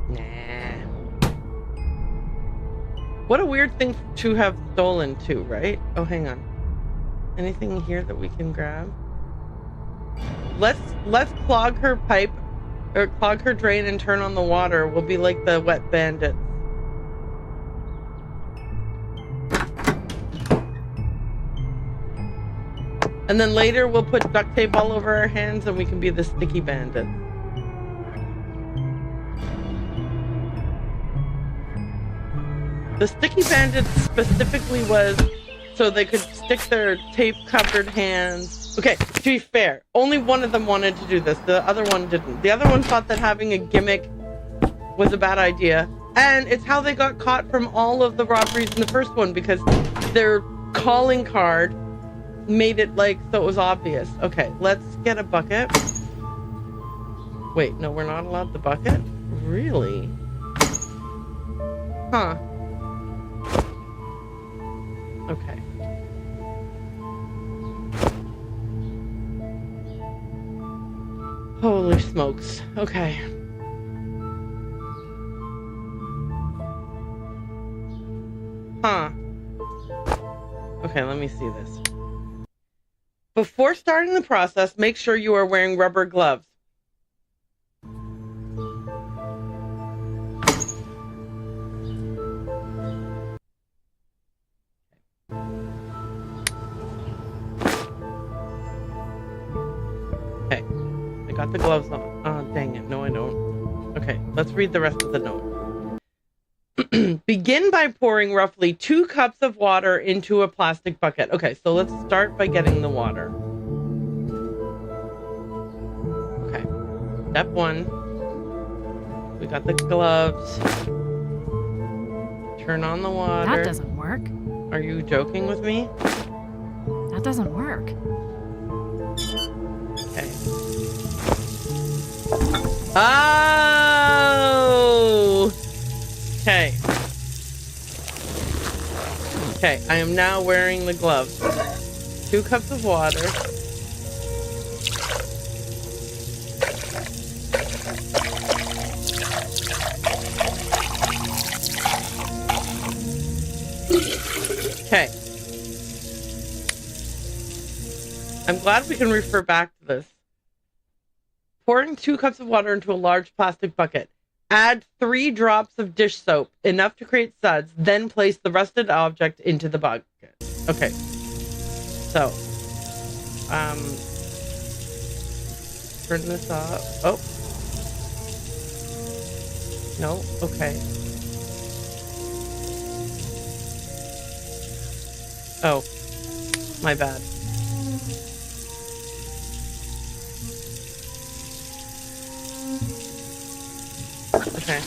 Nah. What a weird thing to have stolen too, right? Oh, hang on. Anything here that we can grab? Let's clog her pipe or clog her drain and turn on the water. We'll be like the wet bandits. And then later we'll put duct tape all over our hands and we can be the sticky bandits. The sticky bandits specifically was so they could stick their tape covered hands. Okay, to be fair, only one of them wanted to do this. The other one didn't. The other one thought that having a gimmick was a bad idea. And it's how they got caught from all of the robberies in the first one because their calling card made it like so it was obvious. Okay, let's get a bucket. Wait, no, we're not allowed the bucket? Really? Huh. Okay. Holy smokes. Okay. Huh. Okay, let me see this. Before starting the process, make sure you are wearing rubber gloves. Okay, I got the gloves on. Oh, dang it. No, I don't. Okay, let's read the rest of the note. Begin by pouring roughly 2 cups of water into a plastic bucket. Okay, so let's start by getting the water. Okay, step 1. We got the gloves. Turn on the water. That doesn't work. Are you joking with me? That doesn't work. Okay. Oh! Okay. Okay, I am now wearing the gloves. 2 cups of water. Okay. I'm glad we can refer back to this. Pouring 2 cups of water into a large plastic bucket. Add 3 drops of dish soap, enough to create suds, then place the rusted object into the bucket. Okay. So, turn this off. Oh. No? Okay. Oh. My bad. Okay.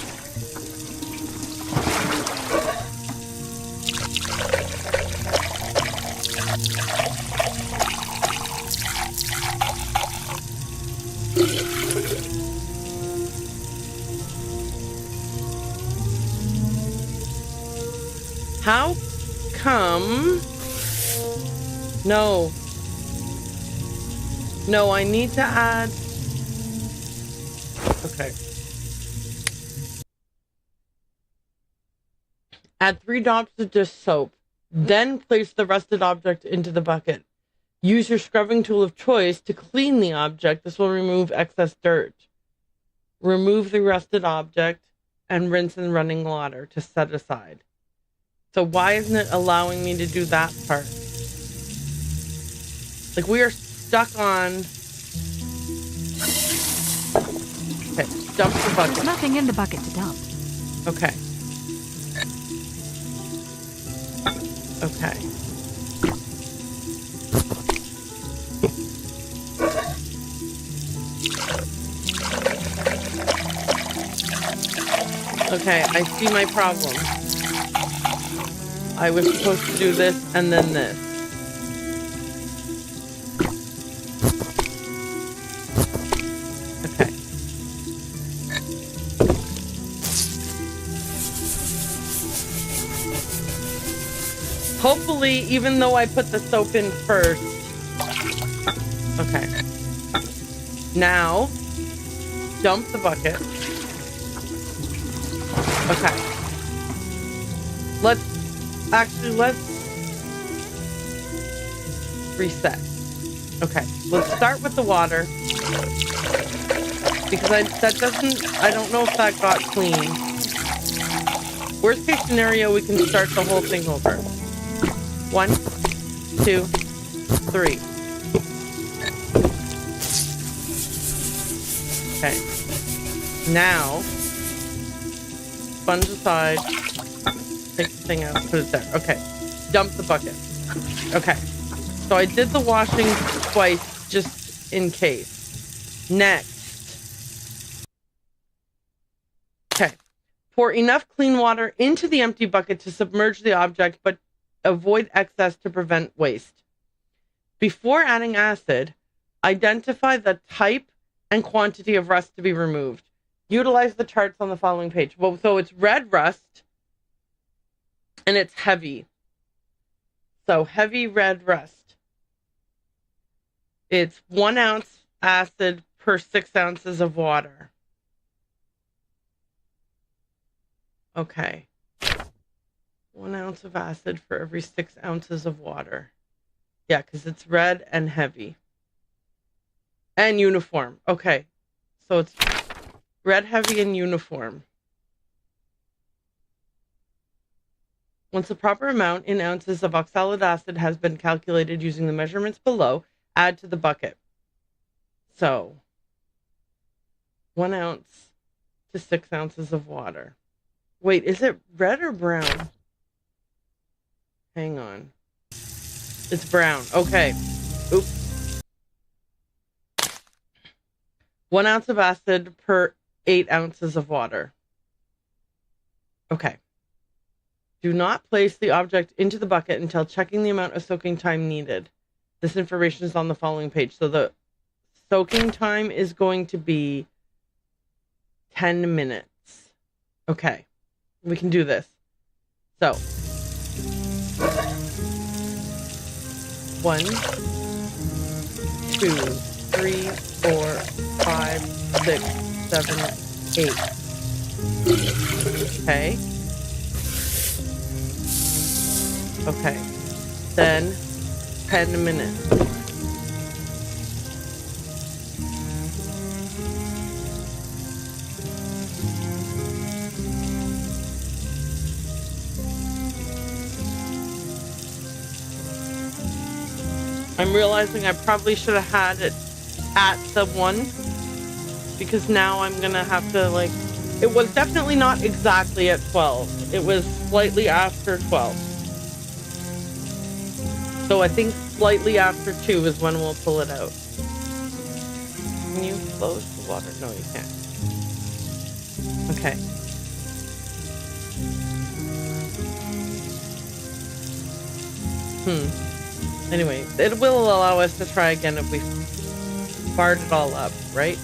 How come? No. No, I need to add. Okay. Add 3 drops of dish soap. Then place the rusted object into the bucket. Use your scrubbing tool of choice to clean the object. This will remove excess dirt. Remove the rusted object and rinse in running water to set aside. So why isn't it allowing me to do that part? Like, we are stuck on... Okay, dump the bucket. There's nothing in the bucket to dump. Okay. Okay. Okay, I see my problem. I was supposed to do this and then this. Okay. Hopefully, even though I put the soap in first. Okay. Now, dump the bucket. Okay. Let's reset. Okay, let's start with the water. Because I don't know if that got clean. Worst case scenario, we can start the whole thing over. 1, 2, 3. Okay. Now, sponge aside. Take the thing out, put it there. Okay. Dump the bucket. Okay. So I did the washing twice just in case. Next. Okay. Pour enough clean water into the empty bucket to submerge the object, but avoid excess to prevent waste. Before adding acid, identify the type and quantity of rust to be removed. Utilize the charts on the following page. Well, so it's red rust. And it's heavy. So heavy red rust. It's 1 ounce acid per 6 ounces of water. Okay. 1 ounce of acid for every 6 ounces of water. Yeah, because it's red and heavy. And uniform. Okay. So it's red, heavy, and uniform. Once the proper amount in ounces of oxalic acid has been calculated using the measurements below, add to the bucket. So, 1 ounce to 6 ounces of water. Wait, is it red or brown? Hang on. It's brown. Okay. Oops. 1 ounce of acid per 8 ounces of water. Okay. Do not place the object into the bucket until checking the amount of soaking time needed. This information is on the following page. So the soaking time is going to be 10 minutes. Okay. We can do this. So 1, 2, 3, 4, 5, 6, 7, 8. Okay. Okay. Then 10 minutes. I'm realizing I probably should have had it at the 1 because now I'm gonna have to like It was definitely not exactly at 12. It was slightly after 12. So I think slightly after 2 is when we'll pull it out. Can you close the water? No, you can't. Okay. Anyway, it will allow us to try again if we fired it all up, right?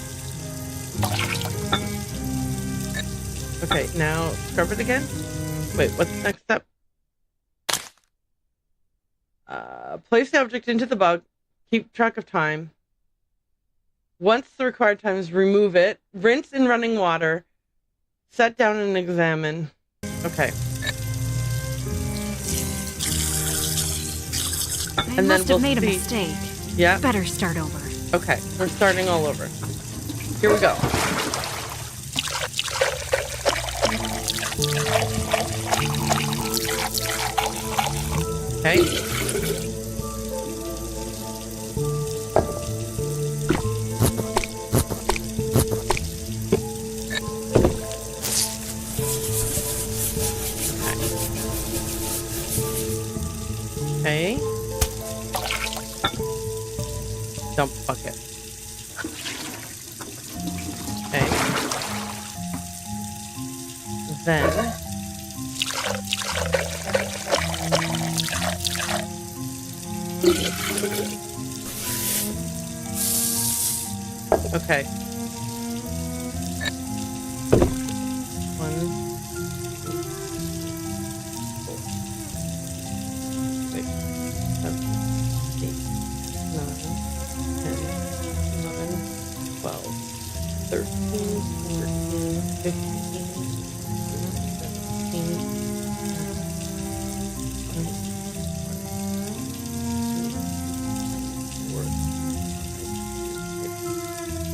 Okay, now scrub it again. Wait, what's the next step? Place the object into the bug. Keep track of time. Once the required time is, remove it. Rinse in running water. Set down and examine. Okay. I must have made a mistake. Yeah. Better start over. Okay, we're starting all over. Here we go. Okay. Okay. Dump bucket. Okay. Then okay. 1, 2, 4, 6, 7, 8, 9, 10, 11, 12, 13, 14, 15,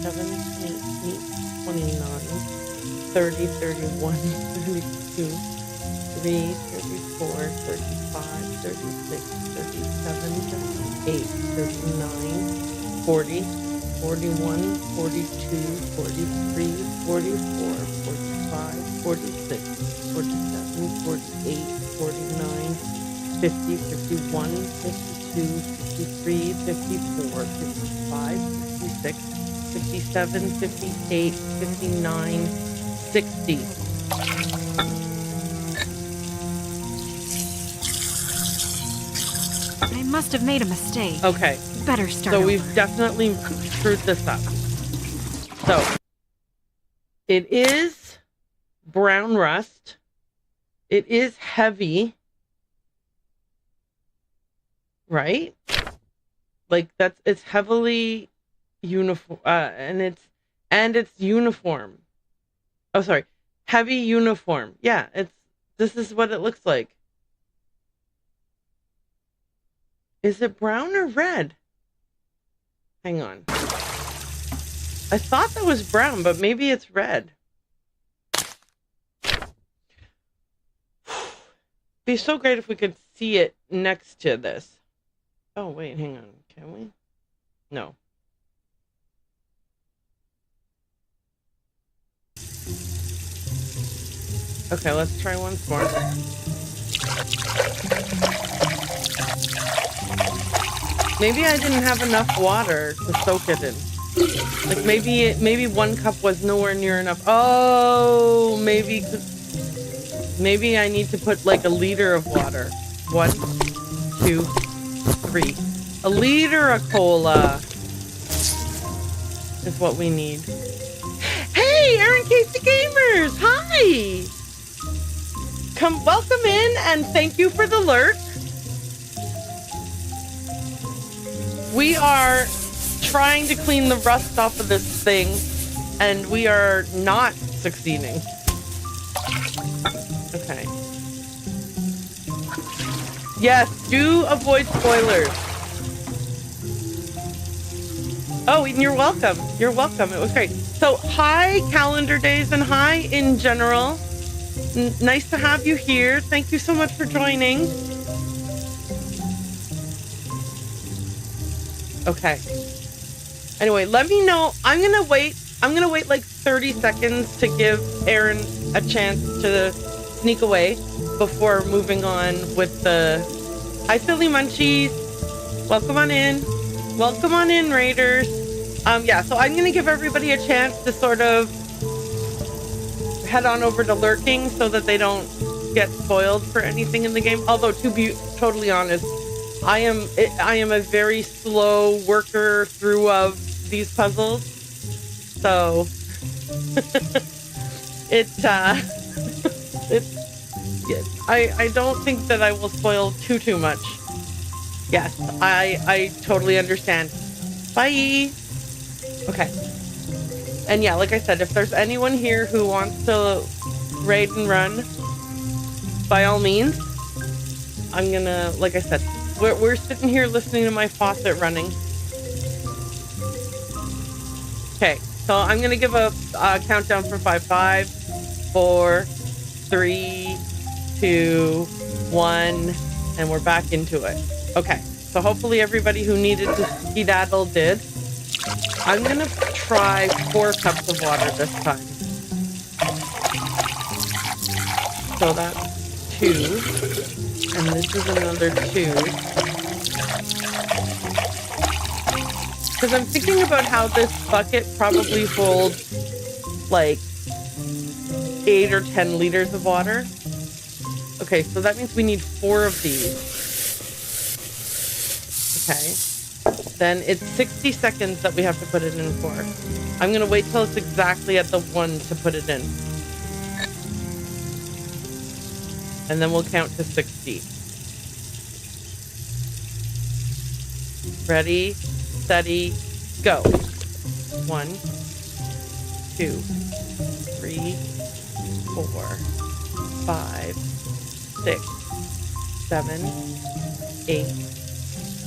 17, 18, 29, 30, 31, 32, 3, 34, 35, 36, 37, 38, 39, 40, 41, 42, 43, 44, 45, 46, 47, 48, 49, 50, 51, 52, 53, 54, 55, 56, 57, 58, 59, 60. I must have made a mistake. Okay. Better start So over. we've definitely screwed this up. So it is brown rust. It is heavy. Right? Like it's heavily uniform, and it's uniform. Oh, sorry. Heavy uniform. Yeah, this is what it looks like. Is it brown or red? Hang on. I thought that was brown, but maybe it's red. Be so great if we could see it next to this. Oh, wait, hang on. Can we? No. Okay, let's try once more. Maybe I didn't have enough water to soak it in. Like maybe 1 cup was nowhere near enough. Oh, maybe I need to put like a liter of water. 1, 2, 3. A liter of cola is what we need. Hey, Aaron Casey Gamers! Hi! Welcome in and thank you for the lurk. We are trying to clean the rust off of this thing and we are not succeeding. Okay. Yes, do avoid spoilers. Oh, and you're welcome. You're welcome. It was great. So, hi, calendar days, and hi in general. Nice to have you here. Thank you so much for joining. Okay. Anyway, let me know. I'm going to wait I'm gonna wait like 30 seconds to give Aaron a chance to sneak away before moving on with the... Hi, Silly Munchies. Welcome on in. Welcome on in, Raiders. Yeah, so I'm gonna give everybody a chance to sort of head on over to lurking so that they don't get spoiled for anything in the game. Although, to be totally honest, I am a very slow worker through of these puzzles. So I don't think that I will spoil too much. Yes, I totally understand. Bye. Okay. And yeah, like I said, if there's anyone here who wants to raid and run, by all means, I'm gonna, like I said, we're sitting here listening to my faucet running. Okay, so I'm gonna give a countdown for 5, 4, 3, 2, 1, and we're back into it. Okay, so hopefully everybody who needed to skedaddle did. I'm gonna try 4 cups of water this time. So that's 2, and this is another 2. Because I'm thinking about how this bucket probably holds like 8 or 10 liters of water. Okay, so that means we need 4 of these. Okay. Then it's 60 seconds that we have to put it in for. I'm gonna wait till it's exactly at the 1 to put it in. And then we'll count to 60. Ready, steady, go. 1, 2, 3, 4, 5, 6, 7, 8,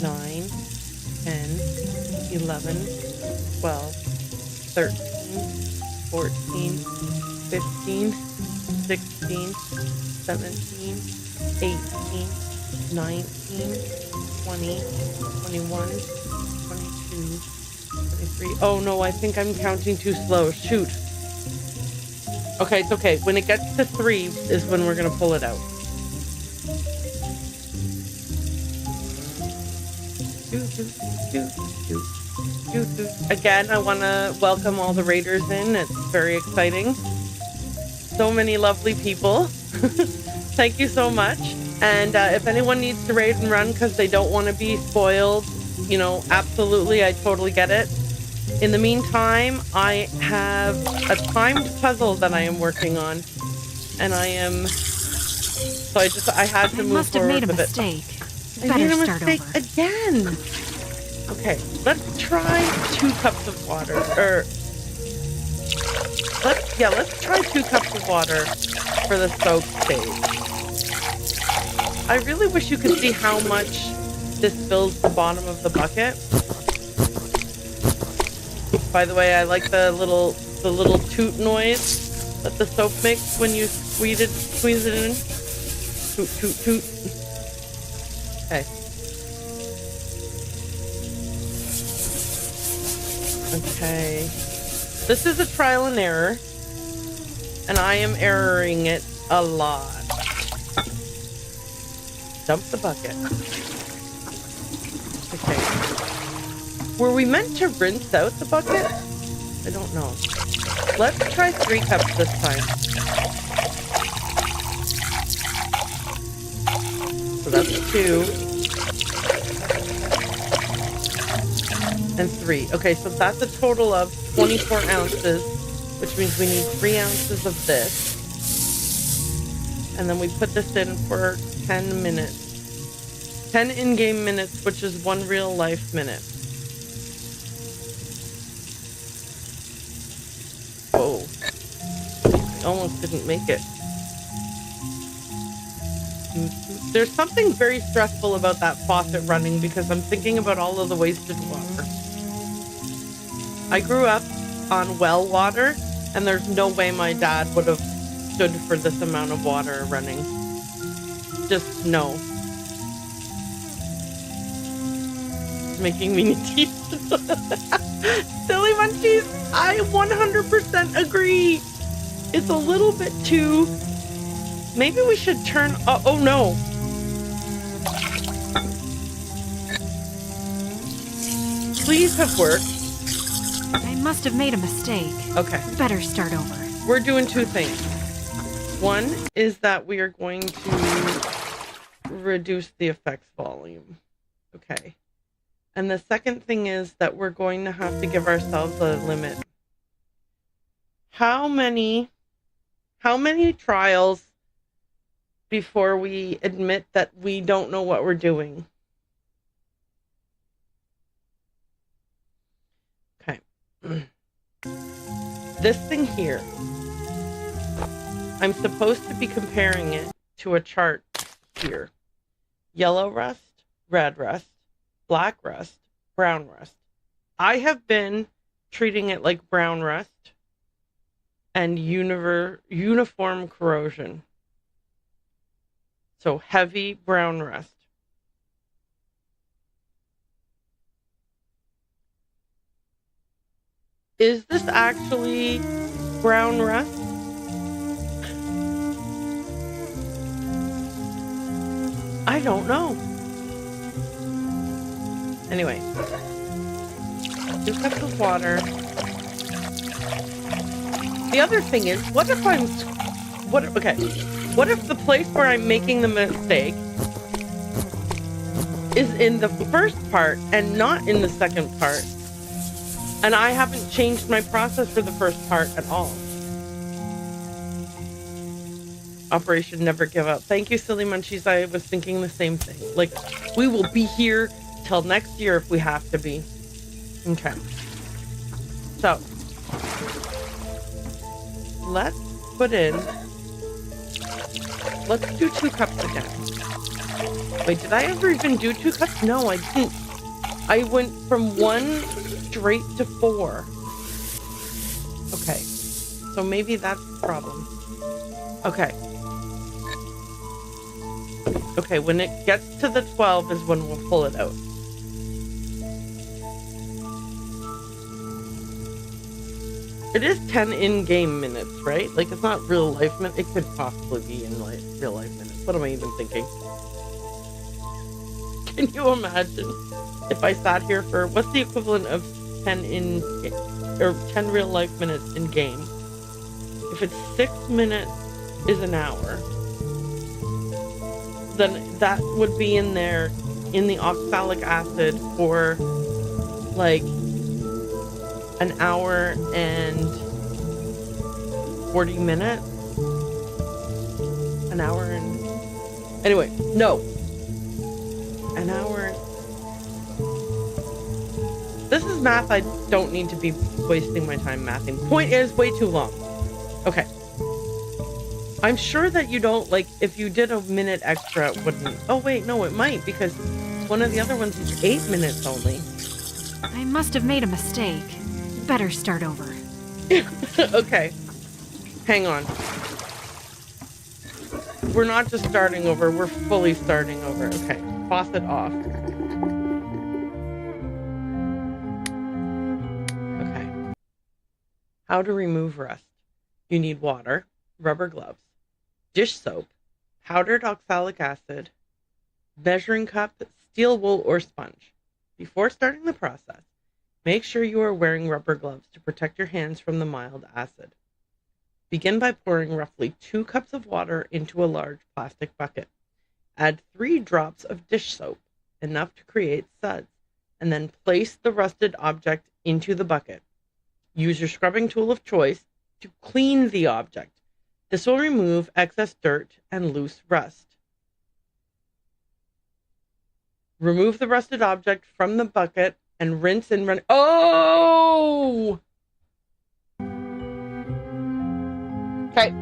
9, 10, 11, 12, 13, 14, 15, 16, 17, 18, 19, 20, 21, 22, 23. Oh no, I think I'm counting too slow. Shoot. Okay, it's okay. When it gets to 3 is when we're gonna pull it out. Again, I want to welcome all the raiders in. It's very exciting. So many lovely people. Thank you so much. And if anyone needs to raid and run because they don't want to be spoiled, you know, absolutely, I totally get it. In the meantime, I have a timed puzzle that I am working on, and I had to move forward with it. I made a mistake again. Okay, let's try 2 cups of water. Let's try 2 cups of water for the soak stage. I really wish you could see how much this fills the bottom of the bucket. By the way, I like the little toot noise that the soap makes when you squeeze it in. Toot, toot, toot. Okay. Okay. This is a trial and error, and I am erroring it a lot. Dump the bucket. Okay. Were we meant to rinse out the bucket? I don't know. Let's try 3 cups this time. So that's 2. And 3. Okay, so that's a total of 24 ounces, which means we need 3 ounces of this. And then we put this in for 10 minutes. 10 in-game minutes, which is 1 real-life minute. Oh. I almost didn't make it. There's something very stressful about that faucet running because I'm thinking about all of the wasted water. I grew up on well water, and there's no way my dad would have stood for this amount of water running. Just no. is making me teeth. Silly Munchies, I 100% agree. It's a little bit too... Maybe we should turn... oh no. Please have worked. I must have made a mistake. Okay. Better start over. We're doing two things. One is that we are going to reduce the effects volume. Okay. And the second thing is that we're going to have to give ourselves a limit. How many trials before we admit that we don't know what we're doing? Okay. This thing here, I'm supposed to be comparing it to a chart here. Yellow rust, red rust, black rust, brown rust. I have been treating it like brown rust and uniform corrosion. So heavy brown rust. Is this actually brown rust? I don't know. Anyway, 2 cups of water. The other thing is, what if the place where I'm making the mistake is in the first part and not in the second part? And I haven't changed my process for the first part at all. Operation Never Give Up. Thank you, Silly Munchies. I was thinking the same thing. Like, we will be here till next year if we have to be. Okay. So, let's do 2 cups again. Wait, did I ever even do 2 cups? No, I didn't. I went from 1 straight to 4. Okay. So maybe that's the problem. Okay. Okay, when it gets to the 12 is when we'll pull it out. It is 10 in-game minutes, right? Like, it's not real life minutes. It could possibly be in real life minutes. What am I even thinking? Can you imagine if I sat here for, what's the equivalent of 10 10 real life minutes in game? If it's 6 minutes is an hour, then that would be in there in the oxalic acid for like an hour and 40 minutes. An hour and... Anyway, no. An hour... This is math I don't need to be wasting my time mathing. Point is, way too long. Okay. I'm sure that you don't, like, if you did a minute extra, it wouldn't... Oh, wait, no, it might, because one of the other ones is 8 minutes only. I must have made a mistake. Better start over. Okay. Hang on. We're not just starting over, we're fully starting over. Okay. Faucet off. Okay. How to remove rust. You need water, rubber gloves, dish soap, powdered oxalic acid, measuring cup, steel wool, or sponge. Before starting the process, make sure you are wearing rubber gloves to protect your hands from the mild acid. Begin by pouring roughly 2 cups of water into a large plastic bucket. Add 3 drops of dish soap, enough to create suds, and then place the rusted object into the bucket. Use your scrubbing tool of choice to clean the object. This will remove excess dirt and loose rust. Remove the rusted object from the bucket and rinse and run. Oh! Okay.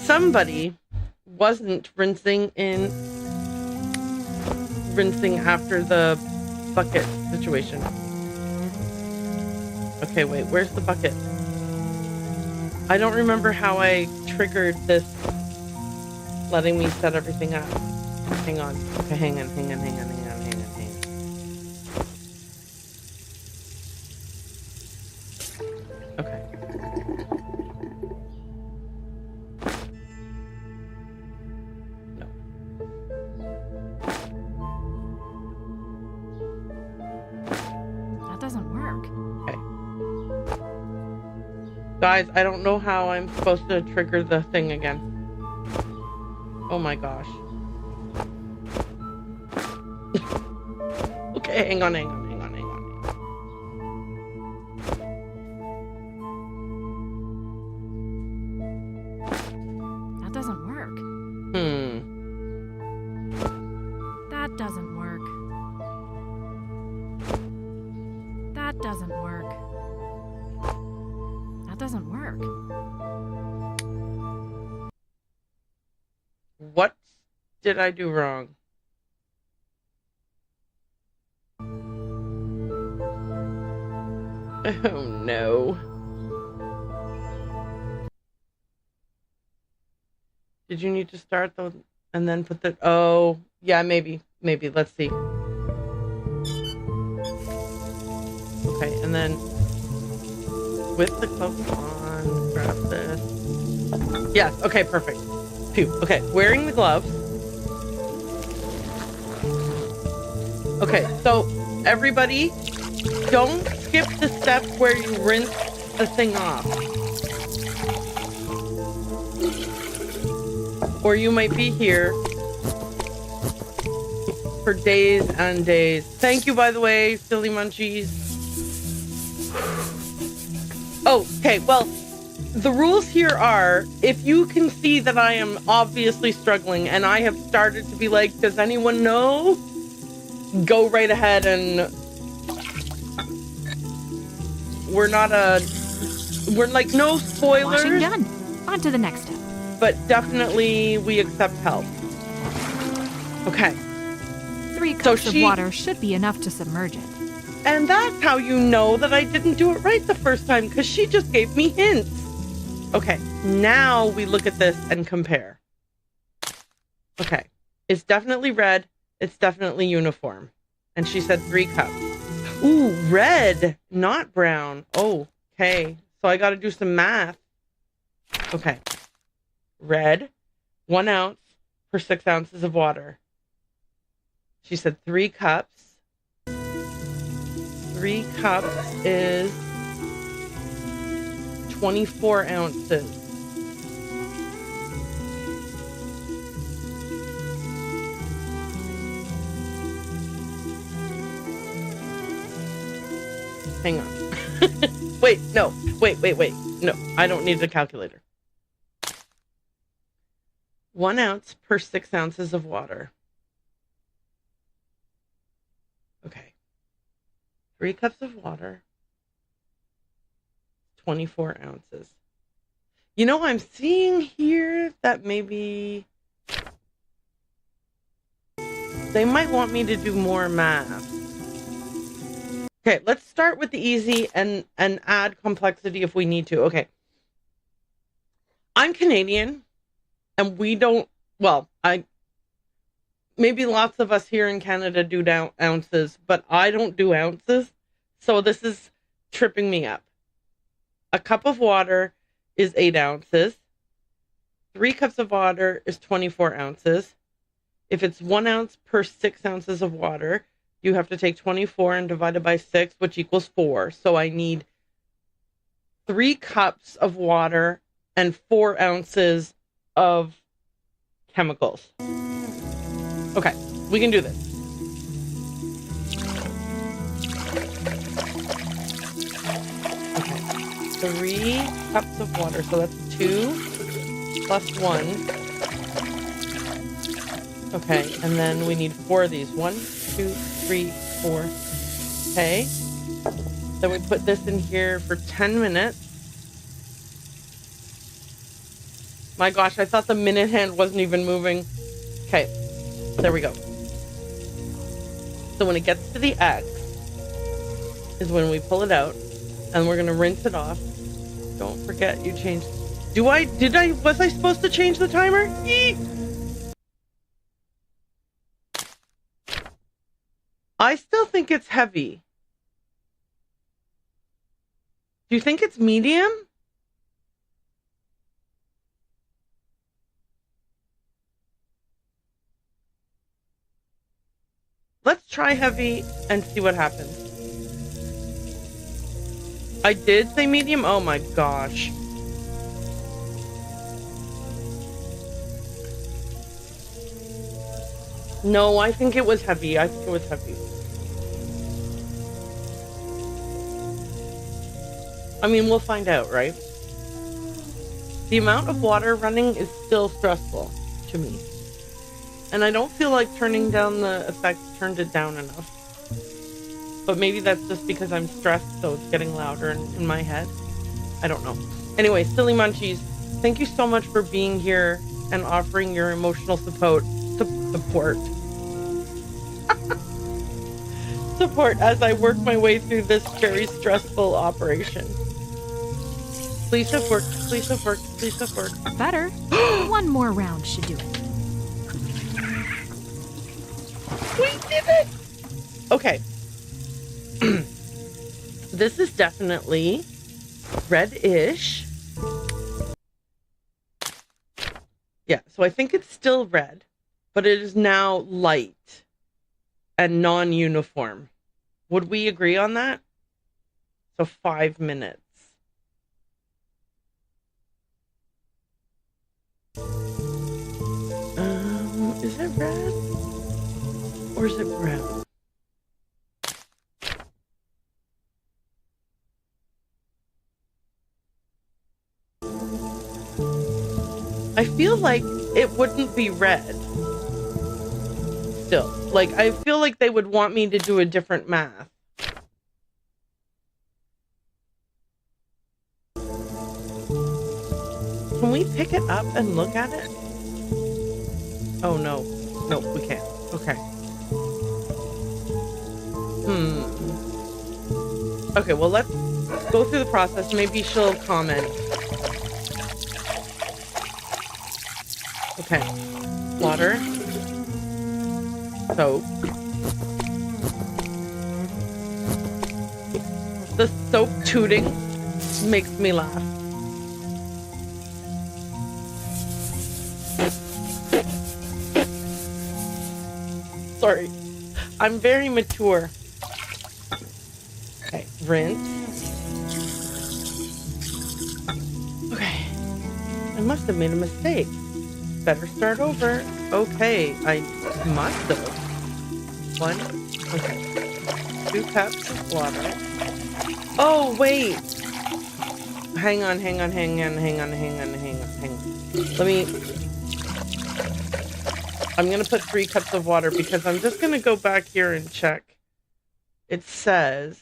Somebody wasn't rinsing after the bucket situation. Okay, wait, where's the bucket? I don't remember how I triggered this letting me set everything up. Hang on. Okay, hang on. Okay. No. That doesn't work. Okay. Guys, I don't know how I'm supposed to trigger the thing again. Oh my gosh. Okay, hang on. That doesn't work. That doesn't work. That doesn't work. That doesn't work. What did I do wrong? Oh no. Did you need to start the and then put the oh yeah, maybe. Let's see. Okay, and then with the gloves on, grab this. Yes, okay, perfect. Phew. Okay, wearing the gloves. Okay, so everybody, don't skip the step where you rinse the thing off. Or you might be here for days and days. Thank you, by the way, Silly Munchies. Oh, okay, well, the rules here are, if you can see that I am obviously struggling and I have started to be like, does anyone know? Go right ahead and we're like no spoilers. Washing done. On to the next step. But definitely we accept help. Okay. 3 cups of water should be enough to submerge it. And that's how you know that I didn't do it right the first time, because she just gave me hints. Okay, now we look at this and compare. Okay, it's definitely red. It's definitely uniform. And she said 3 cups. Ooh, red, not brown. Oh, okay. So I got to do some math. Okay. Red, 1 ounce per 6 ounces of water. She said 3 cups. 3 cups is 24 ounces. Hang on. Wait, no. Wait. No, I don't need a calculator. 1 ounce per 6 ounces of water. Okay. 3 cups of water. 24 ounces. You know, I'm seeing here that maybe they might want me to do more math. Okay, let's start with the easy and add complexity if we need to. Okay. I'm Canadian, and we don't, well, maybe lots of us here in Canada do ounces, but I don't do ounces. So this is tripping me up. A cup of water is 8 ounces. 3 cups of water is 24 ounces. If it's 1 ounce per 6 ounces of water, you have to take 24 and divide it by 6, which equals 4. So I need 3 cups of water and 4 ounces of chemicals. Okay, we can do this. Okay, 3 cups of water. So that's 2 plus 1. Okay, and then we need 4 of these. 1, 2, 3, 4. Okay. Then we put this in here for 10 minutes. My gosh, I thought the minute hand wasn't even moving. Okay, there we go. So when it gets to the X is when we pull it out, and we're gonna rinse it off. Don't forget you changed. Was I supposed to change the timer? Eee! I still think it's heavy. Do you think it's medium? Let's try heavy and see what happens. I did say medium? Oh my gosh. No, I think it was heavy. I think it was heavy. I mean, we'll find out, right? The amount of water running is still stressful to me. And I don't feel like turning down the effect turned it down enough. But maybe that's just because I'm stressed, so it's getting louder in my head. I don't know. Anyway, Silly Munchies, thank you so much for being here and offering your emotional support. Support as I work my way through this very stressful operation. Please have worked. Please have worked. Please have worked. Better. One more round should do it. We did it! Okay. This is definitely red-ish. Yeah, so I think it's still red, but it is now light and non-uniform. Would we agree on that? So 5 minutes. Is it red? Or is it brown? I feel like it wouldn't be red. Still. Like, I feel like they would want me to do a different math. Can we pick it up and look at it? Oh, no. No, we can't. Okay. Okay, well, let's go through the process. Maybe she'll comment. Okay. Water. Soap. The soap tooting makes me laugh. Sorry. I'm very mature. Okay, rinse. Okay. I must have made a mistake. Better start over. Okay, I must have. 1. Okay. 2 cups of water. Oh, wait. Hang on. Let me... I'm going to put 3 cups of water because I'm just going to go back here and check. It says...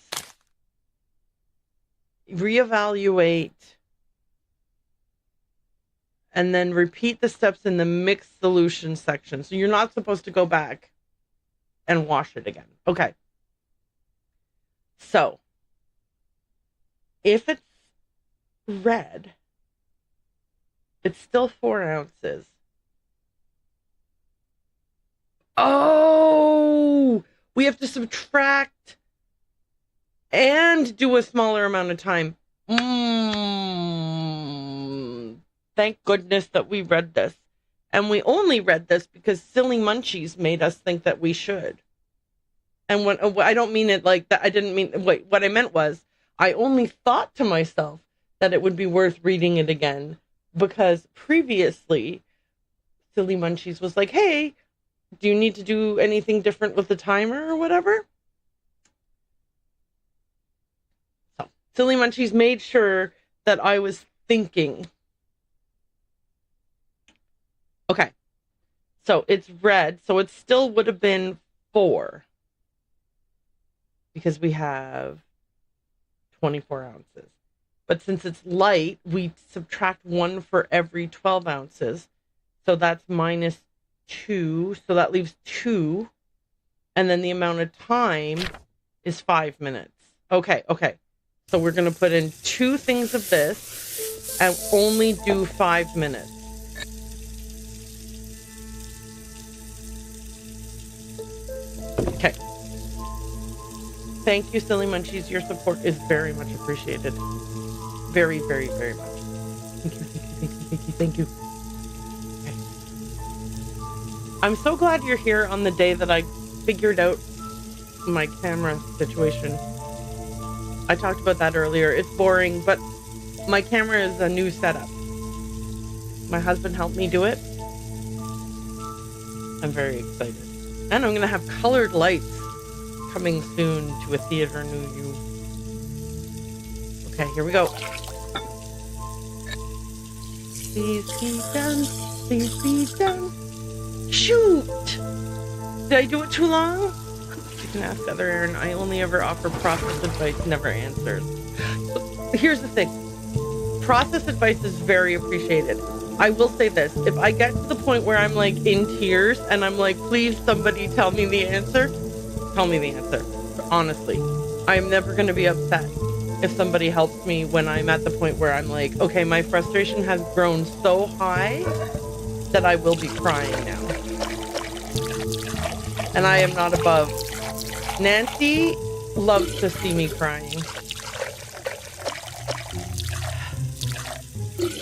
reevaluate and then repeat the steps in the mixed solution section. So you're not supposed to go back and wash it again. Okay. So if it's red, it's still 4 ounces. Oh, we have to subtract and do a smaller amount of time. Thank goodness that we read this. And we only read this because Silly Munchies made us think that we should. And when I don't mean it like that. I didn't mean, wait, what I meant was I only thought to myself that it would be worth reading it again because previously Silly Munchies was like, hey, do you need to do anything different with the timer or whatever? So Silly Munchies made sure that I was thinking. Okay. So it's red. So it still would have been 4. Because we have 24 ounces. But since it's light, we subtract 1 for every 12 ounces. So that's minus 2. So that leaves 2. And then the amount of time is 5 minutes. Okay. So we're going to put in 2 things of this and only do 5 minutes. Okay. Thank you, Silly Munchies. Your support is very much appreciated. Very, very, very much. Thank you, thank you. Okay. I'm so glad you're here on the day that I figured out my camera situation. I talked about that earlier. It's boring, but my camera is a new setup. My husband helped me do it. I'm very excited. And I'm going to have colored lights coming soon to a theater near you. Okay, here we go. Please be done. Please be done. Shoot! Did I do it too long? You can ask other Aaron. I only ever offer process advice, never answers. Here's the thing. Process advice is very appreciated. I will say this. If I get to the point where I'm like in tears and I'm like, please somebody tell me the answer, tell me the answer. Honestly, I'm never going to be upset if somebody helps me when I'm at the point where I'm like, okay, my frustration has grown so high that I will be crying now. And I am not above. Nancy loves to see me crying.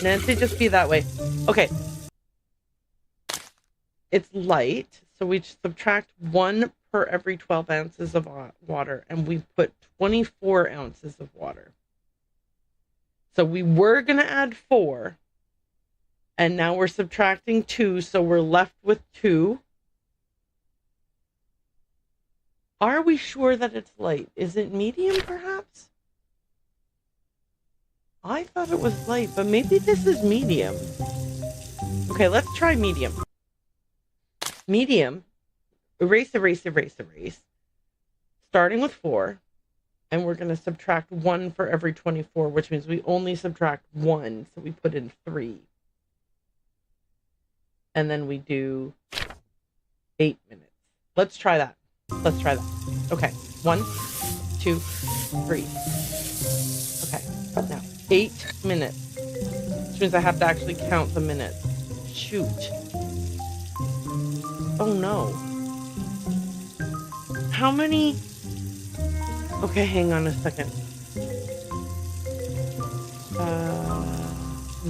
Nancy, just be that way. Okay. It's light, so we subtract 1 per every 12 ounces of water, and we put 24 ounces of water. So we were going to add 4, and now we're subtracting 2, so we're left with 2. Are we sure that it's light? Is it medium, perhaps? I thought it was light, but maybe this is medium. Okay, let's try medium. Medium. Erase. Starting with 4. And we're going to subtract 1 for every 24, which means we only subtract 1. So we put in 3. And then we do 8 minutes. Let's try that. Okay. 1, 2, 3. Okay. Now, 8 minutes. Which means I have to actually count the minutes. Shoot. Oh no. How many? Okay, hang on a second.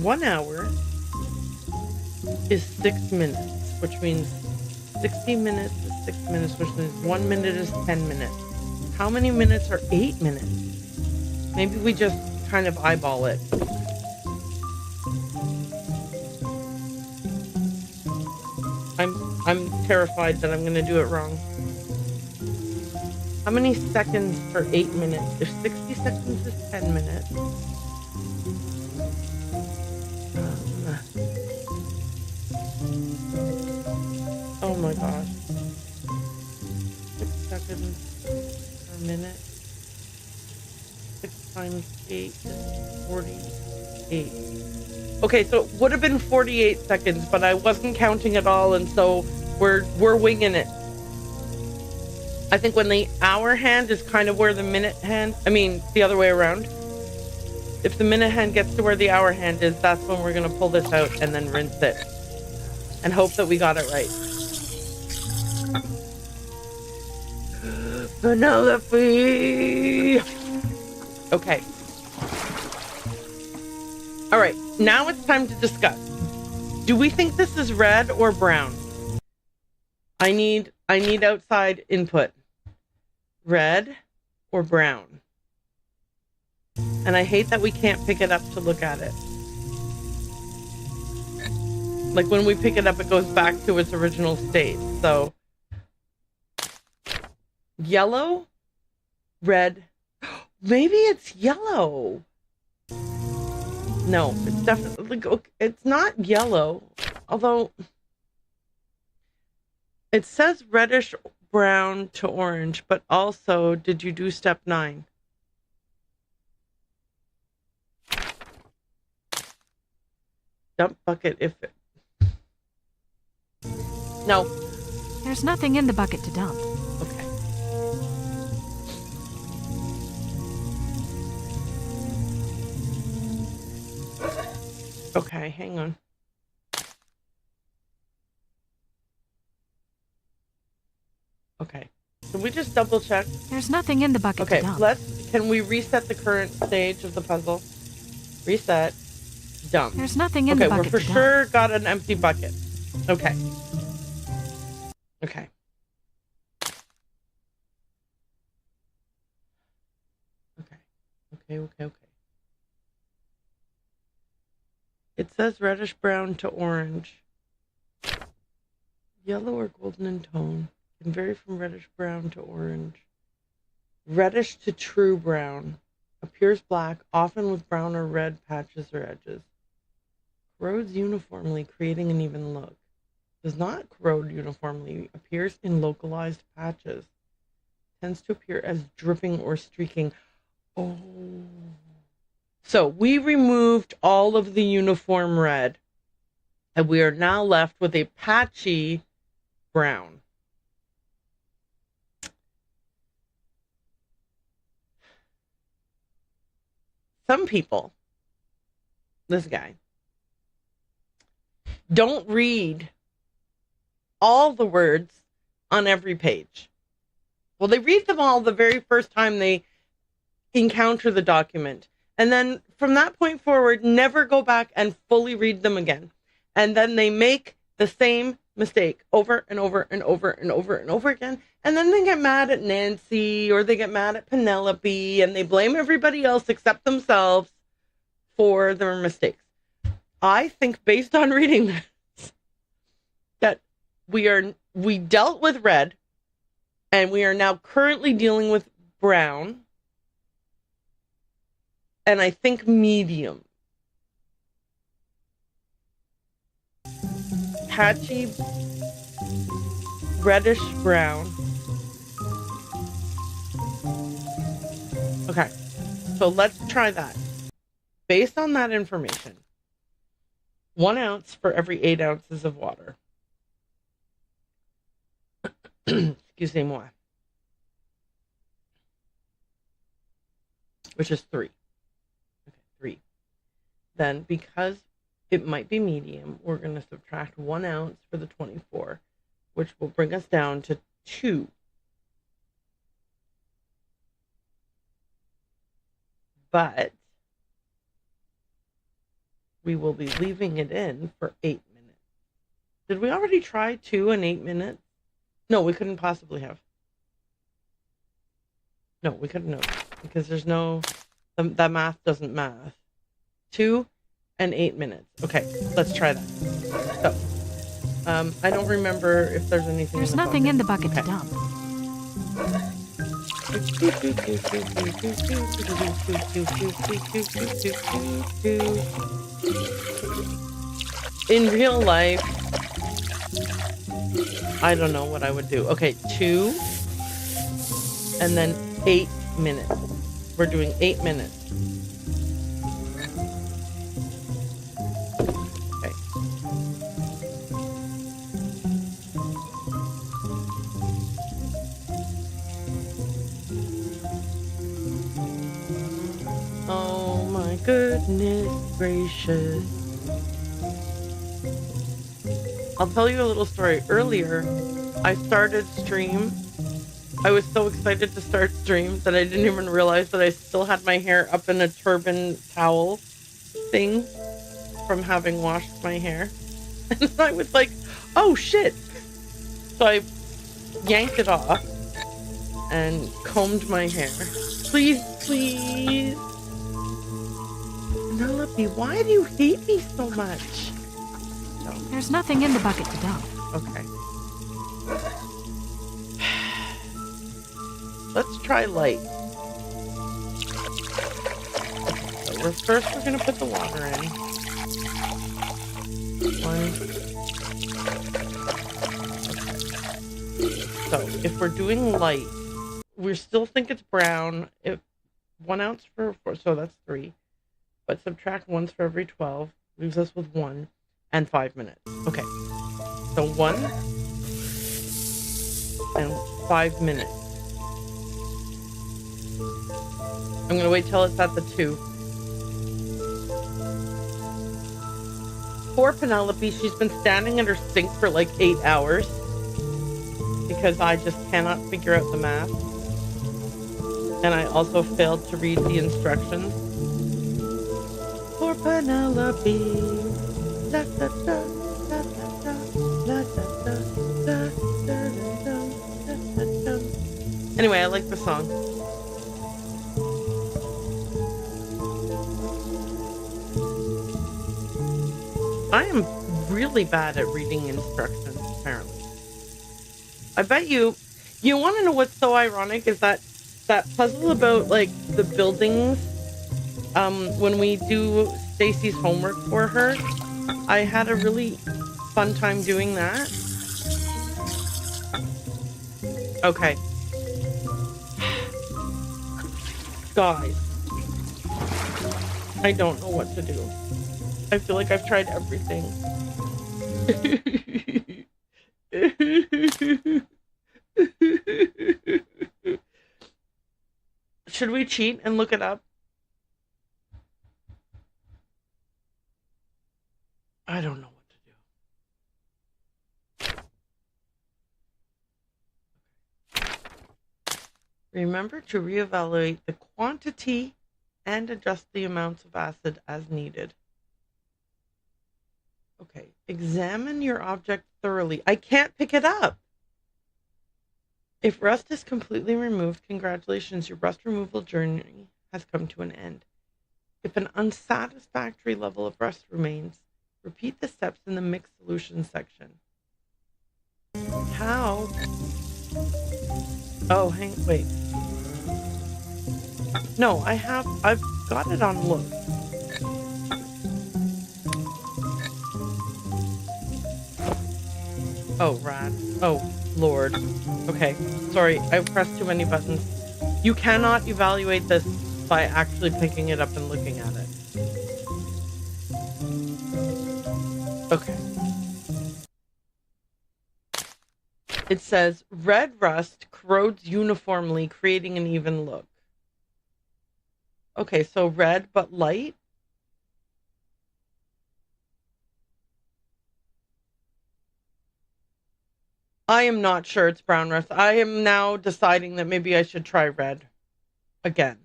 1 hour is 6 minutes, which means 60 minutes is 6 minutes, which means 1 minute is 10 minutes. How many minutes are 8 minutes? Maybe we just kind of eyeball it. I'm terrified that I'm going to do it wrong. How many seconds for 8 minutes? If 60 seconds is 10 minutes. Oh my gosh. 6 seconds per minute. 6 times 8 is 48. Okay, so it would have been 48 seconds, but I wasn't counting at all, and so we're winging it. I think when the hour hand is kind of where the minute hand, the other way around. If the minute hand gets to where the hour hand is, that's when we're going to pull this out and then rinse it. And hope that we got it right. Penelope! Okay. All right, now it's time to discuss. Do we think this is red or brown? I need outside input. Red or brown? And I hate that we can't pick it up to look at it. Like when we pick it up, it goes back to its original state. So, yellow, red. Maybe it's yellow. No, it's definitely, it's not yellow, although it says reddish brown to orange, but also, did you do step 9? Dump bucket if it... No. There's nothing in the bucket to dump. Okay. Okay, hang on. Okay. Can we just double check? There's nothing in the bucket Okay, to dump. can we reset the current stage of the puzzle? Reset. Dump. There's nothing in the Okay, bucket we're to for dump. sure got an empty bucket. Okay. Okay. Okay. It says reddish brown to orange. Yellow or golden in tone. Can vary from reddish brown to orange. Reddish to true brown. Appears black, often with brown or red patches or edges. Corrodes uniformly, creating an even look. Does not corrode uniformly. Appears in localized patches. Tends to appear as dripping or streaking. Oh. So we removed all of the uniform red. And we are now left with a patchy brown. Some people, this guy, don't read all the words on every page. Well, they read them all the very first time they encounter the document. And then from that point forward, never go back and fully read them again. And then they make the same mistake over and over and over and over and over again. And then they get mad at Nancy or they get mad at Penelope and they blame everybody else except themselves for their mistakes. I think based on reading this, that we dealt with red and we are now currently dealing with brown. And I think medium. Patchy, reddish brown. Okay, so let's try that. Based on that information, 1 ounce for every 8 ounces of water. Excusez-moi. Which is 3. Okay, 3. Then, because it might be medium, we're going to subtract 1 ounce for the 24, which will bring us down to 2. But we will be leaving it in for 8 minutes. Did we already try 2 and 8 minutes? No, we couldn't possibly have. No, we couldn't have, because there's no, that math doesn't math. 2 and 8 minutes. Okay, let's try that. So, I don't remember if there's anything. There's nothing in the bucket to dump. In real life, I don't know what I would do. Okay, 2 and then 8 minutes. We're doing 8 minutes. Okay. Oh my goodness gracious. I'll tell you a little story. Earlier, I started stream. I was so excited to start stream that I didn't even realize that I still had my hair up in a turban towel thing from having washed my hair. And I was like, oh shit. So I yanked it off and combed my hair. Please, please. Penelope, why do you hate me so much? No. There's nothing in the bucket to dump. Okay. Let's try light. So we're going to put the water in. 1. Okay. So if we're doing light, we still think it's brown. If 1 ounce for 4, so that's 3. But subtract 1 for every 12 leaves us with 1 and 5 minutes. Okay. So 1 and 5 minutes. I'm going to wait till it's at the 2. Poor Penelope, she's been standing at her sink for like 8 hours. because I just cannot figure out the math. And I also failed to read the instructions. For Penelope. La, da, da, da, da, da, la, da, da, da, da, da, da, da, da. Anyway, I like the song. I am really bad at reading instructions, apparently. I bet you want to know what's so ironic is that puzzle about like the buildings, when we do Stacy's homework for her, I had a really fun time doing that. Okay. Guys, I don't know what to do. I feel like I've tried everything. Should we cheat and look it up? I don't know what to do. Remember to reevaluate the quantity and adjust the amounts of acid as needed. Okay, examine your object thoroughly. I can't pick it up. If rust is completely removed, congratulations, your rust removal journey has come to an end. If an unsatisfactory level of rust remains, repeat the steps in the mixed solution section. How? Oh, wait. No, I've got it on look. Oh, rad. Oh, Lord. Okay, sorry, I pressed too many buttons. You cannot evaluate this by actually picking it up and looking at it. Okay. It says, red rust corrodes uniformly, creating an even look. Okay, so red but light? I am not sure it's brown rust. I am now deciding that maybe I should try red again.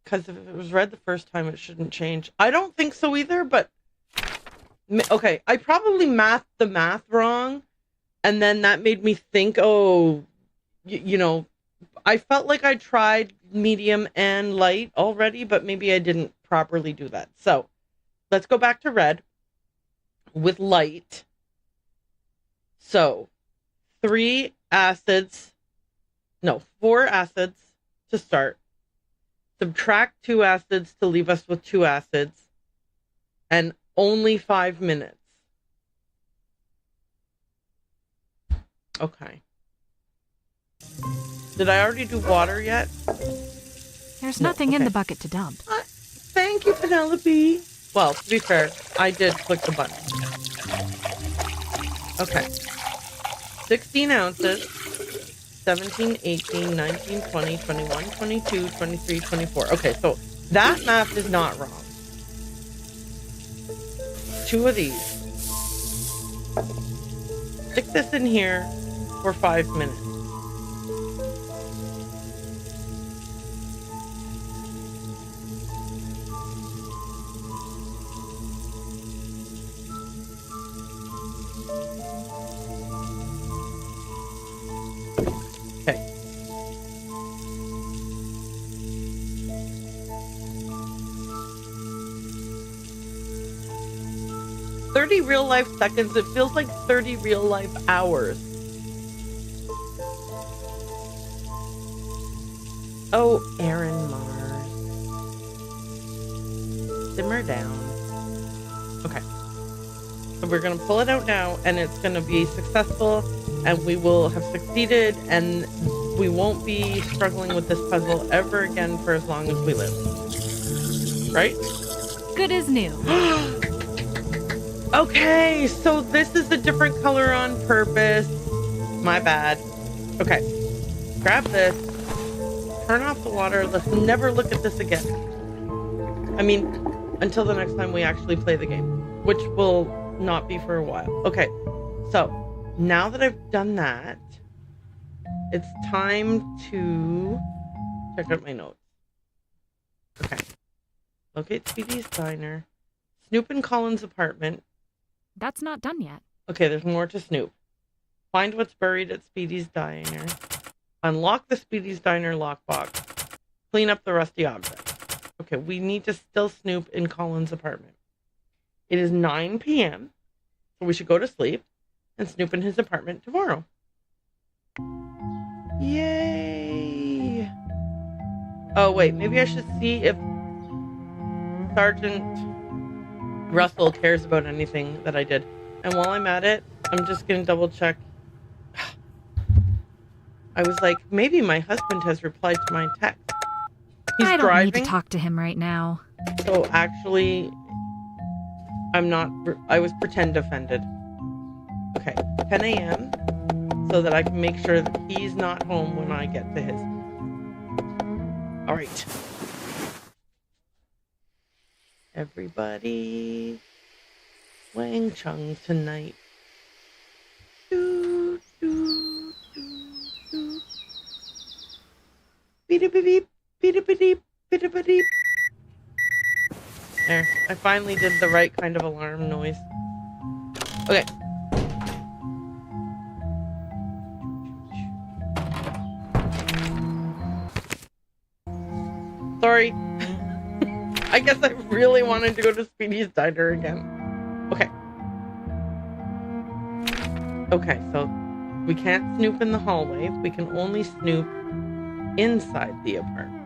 Because if it was red the first time, it shouldn't change. I don't think so either, but... Okay, I probably mathed the math wrong, and then that made me think, oh, you know, I felt like I tried medium and light already, but maybe I didn't properly do that. So, let's go back to red with light. So, 4 acids to start. Subtract 2 acids to leave us with 2 acids. And only 5 minutes. Okay. Did I already do water yet? There's nothing in the bucket to dump. Thank you, Penelope. Well, to be fair, I did click the button. Okay. 16 ounces. 17, 18, 19, 20, 21, 22, 23, 24. Okay, so that math is not wrong. 2 of these. Stick this in here for 5 minutes. Okay. "30 real life seconds, it feels like 30 real life hours." Oh, Aaron Mars. Simmer down. Okay. So we're going to pull it out now, and it's going to be successful, and we will have succeeded, and we won't be struggling with this puzzle ever again for as long as we live. Right? Good as new. Okay, so this is a different color on purpose. My bad. Okay. Grab this. Turn off the water. Let's never look at this again. I mean, until the next time we actually play the game, which will not be for a while. Okay, so now that I've done that, it's time to check out my notes. Okay. Locate Speedy's diner. Snoop in Colin's apartment. That's not done yet. Okay, there's more to snoop. Find what's buried at Speedy's diner. Unlock the Speedy's diner lockbox. Clean up the rusty objects. Okay, we need to still snoop in Colin's apartment. It is 9 p.m., so we should go to sleep and snoop in his apartment tomorrow. Yay! Oh, wait, maybe I should see if Sergeant Russell cares about anything that I did. And while I'm at it, I'm just going to double check. I was like, maybe my husband has replied to my text. He's I don't driving. need to talk to him right now. So actually, I'm not, I was pretend offended. Okay, 10 a.m. so that I can make sure that he's not home when I get to his. All right. Everybody, Wang Chung tonight. Do, do, do, do. Beep-a-beep, beep-a-beep, beep-a-beep. There, I finally did the right kind of alarm noise. Okay. Sorry. I guess I really wanted to go to Speedy's diner again. Okay. Okay, so we can't snoop in the hallway. We can only snoop inside the apartment.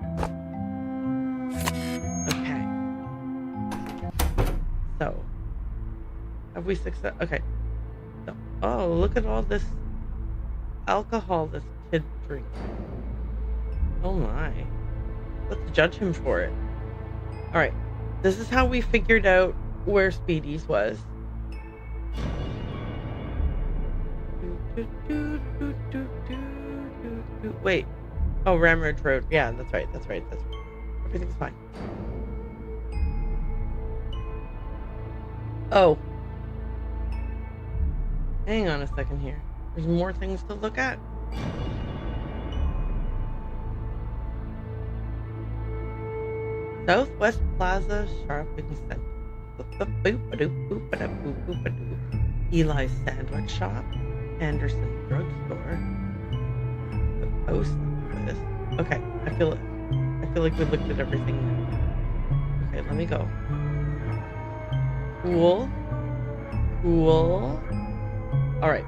Okay. So, have we success? Okay. So, oh, look at all this alcohol this kid drinks. Oh my. Let's judge him for it. Alright. This is how we figured out where Speedy's was. Wait. Oh, Ramrod Road. Yeah, that's right. That's right. That's right. Everything's fine. Oh. Hang on a second here. There's more things to look at. Southwest Plaza Shopping Center. Eli's Sandwich Shop. Anderson Drugstore. The Post Office. Okay, I feel like we looked at everything now. Okay, let me go. Cool. Cool. Alright.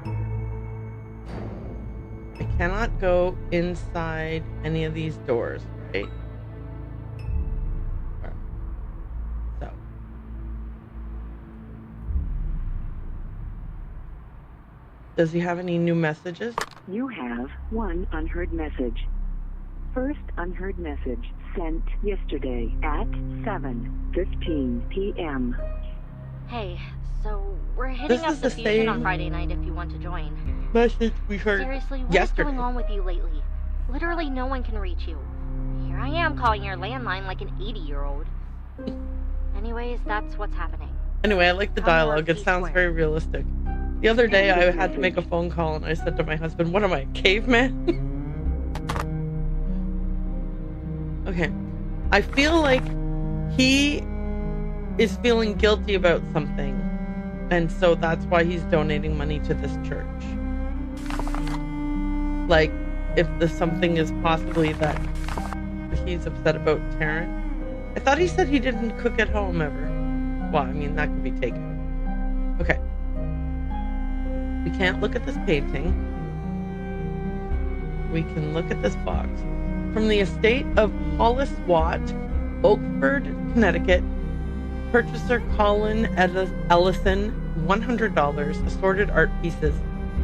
I cannot go inside any of these doors, right? Alright. So. Does he have any new messages? You have one unheard message. First unheard message sent yesterday at 7:15 p.m. Hey, so we're hitting up the fusion on Friday night if you want to join. Message we heard Seriously, what yesterday. is going on with you lately? Literally no one can reach you. Here I am calling your landline like an 80-year-old. Anyways, that's what's happening. Anyway, I like the dialogue. It sounds very realistic. The other day I had to make a phone call and I said to my husband, what am I, a caveman? Okay. I feel like he is feeling guilty about something. And so that's why he's donating money to this church. Like, if the something is possibly that he's upset about Taryn. I thought he said he didn't cook at home ever. Well, I mean, that could be taken. Okay. We can't look at this painting. We can look at this box. From the estate of Hollis Watt, Oakford, Connecticut. Purchaser Colin Ellison, $100, assorted art pieces.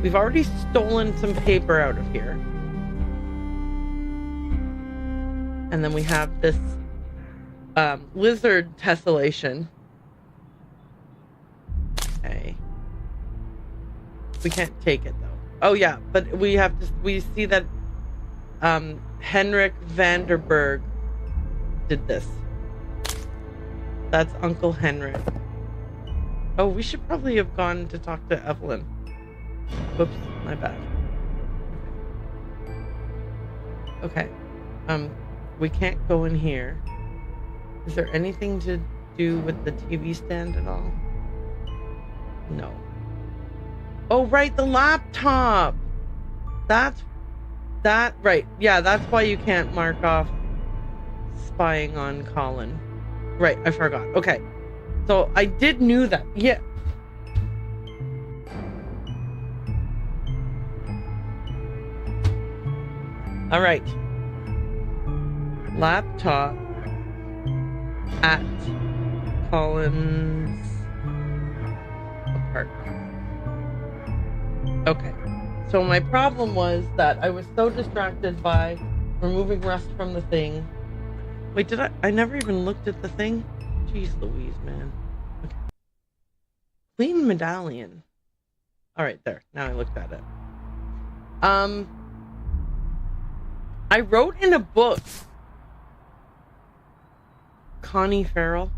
We've already stolen some paper out of here. And then we have this lizard tessellation. Okay. We can't take it though. Oh yeah, but we see that Henrik Vanderberg did this. That's Uncle Henrik. Oh, we should probably have gone to talk to Evelyn. Whoops, my bad. Okay. We can't go in here. Is there anything to do with the TV stand at all? No. Oh, right, the laptop. Right. Yeah, that's why you can't mark off spying on Colin. Right, I forgot. Okay. So I knew that. Yeah. All right. Laptop at Colin's apartment. Okay. So my problem was that I was so distracted by removing rust from the thing. Wait, I never even looked at the thing? Jeez Louise, man. Okay. Clean medallion. All right, there. Now I looked at it. I wrote in a book. Connie Farrell.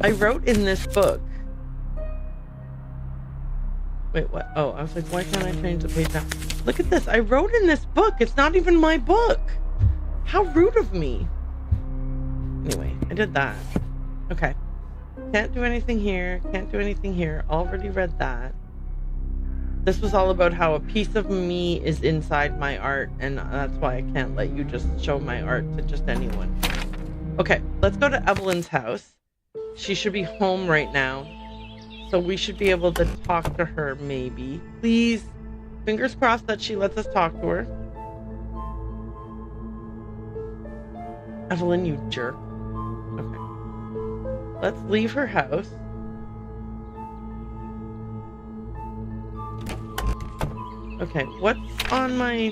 I wrote in this book. Wait, what? Oh, I was like, why can't I change the page now? Look at this. I wrote in this book. It's not even my book. How rude of me. Anyway, I did that. Okay. Can't do anything here. Can't do anything here. Already read that. This was all about how a piece of me is inside my art, and that's why I can't let you just show my art to just anyone. Okay, let's go to Evelyn's house. She should be home right now, so we should be able to talk to her, maybe. Please, fingers crossed that she lets us talk to her. Evelyn, you jerk. Okay. Let's leave her house. Okay, what's on my...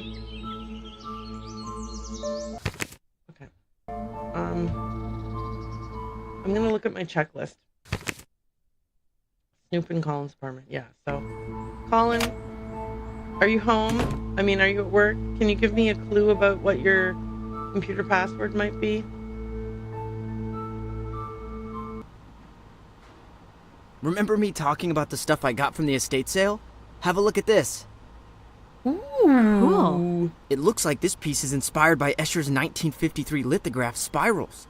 Okay. I'm gonna look at my checklist. Snoop in Colin's apartment. Yeah, so... Colin, are you home? I mean, are you at work? Can you give me a clue about what your computer password might be? Remember me talking about the stuff I got from the estate sale? Have a look at this. Ooh. Cool. It looks like this piece is inspired by Escher's 1953 lithograph spirals.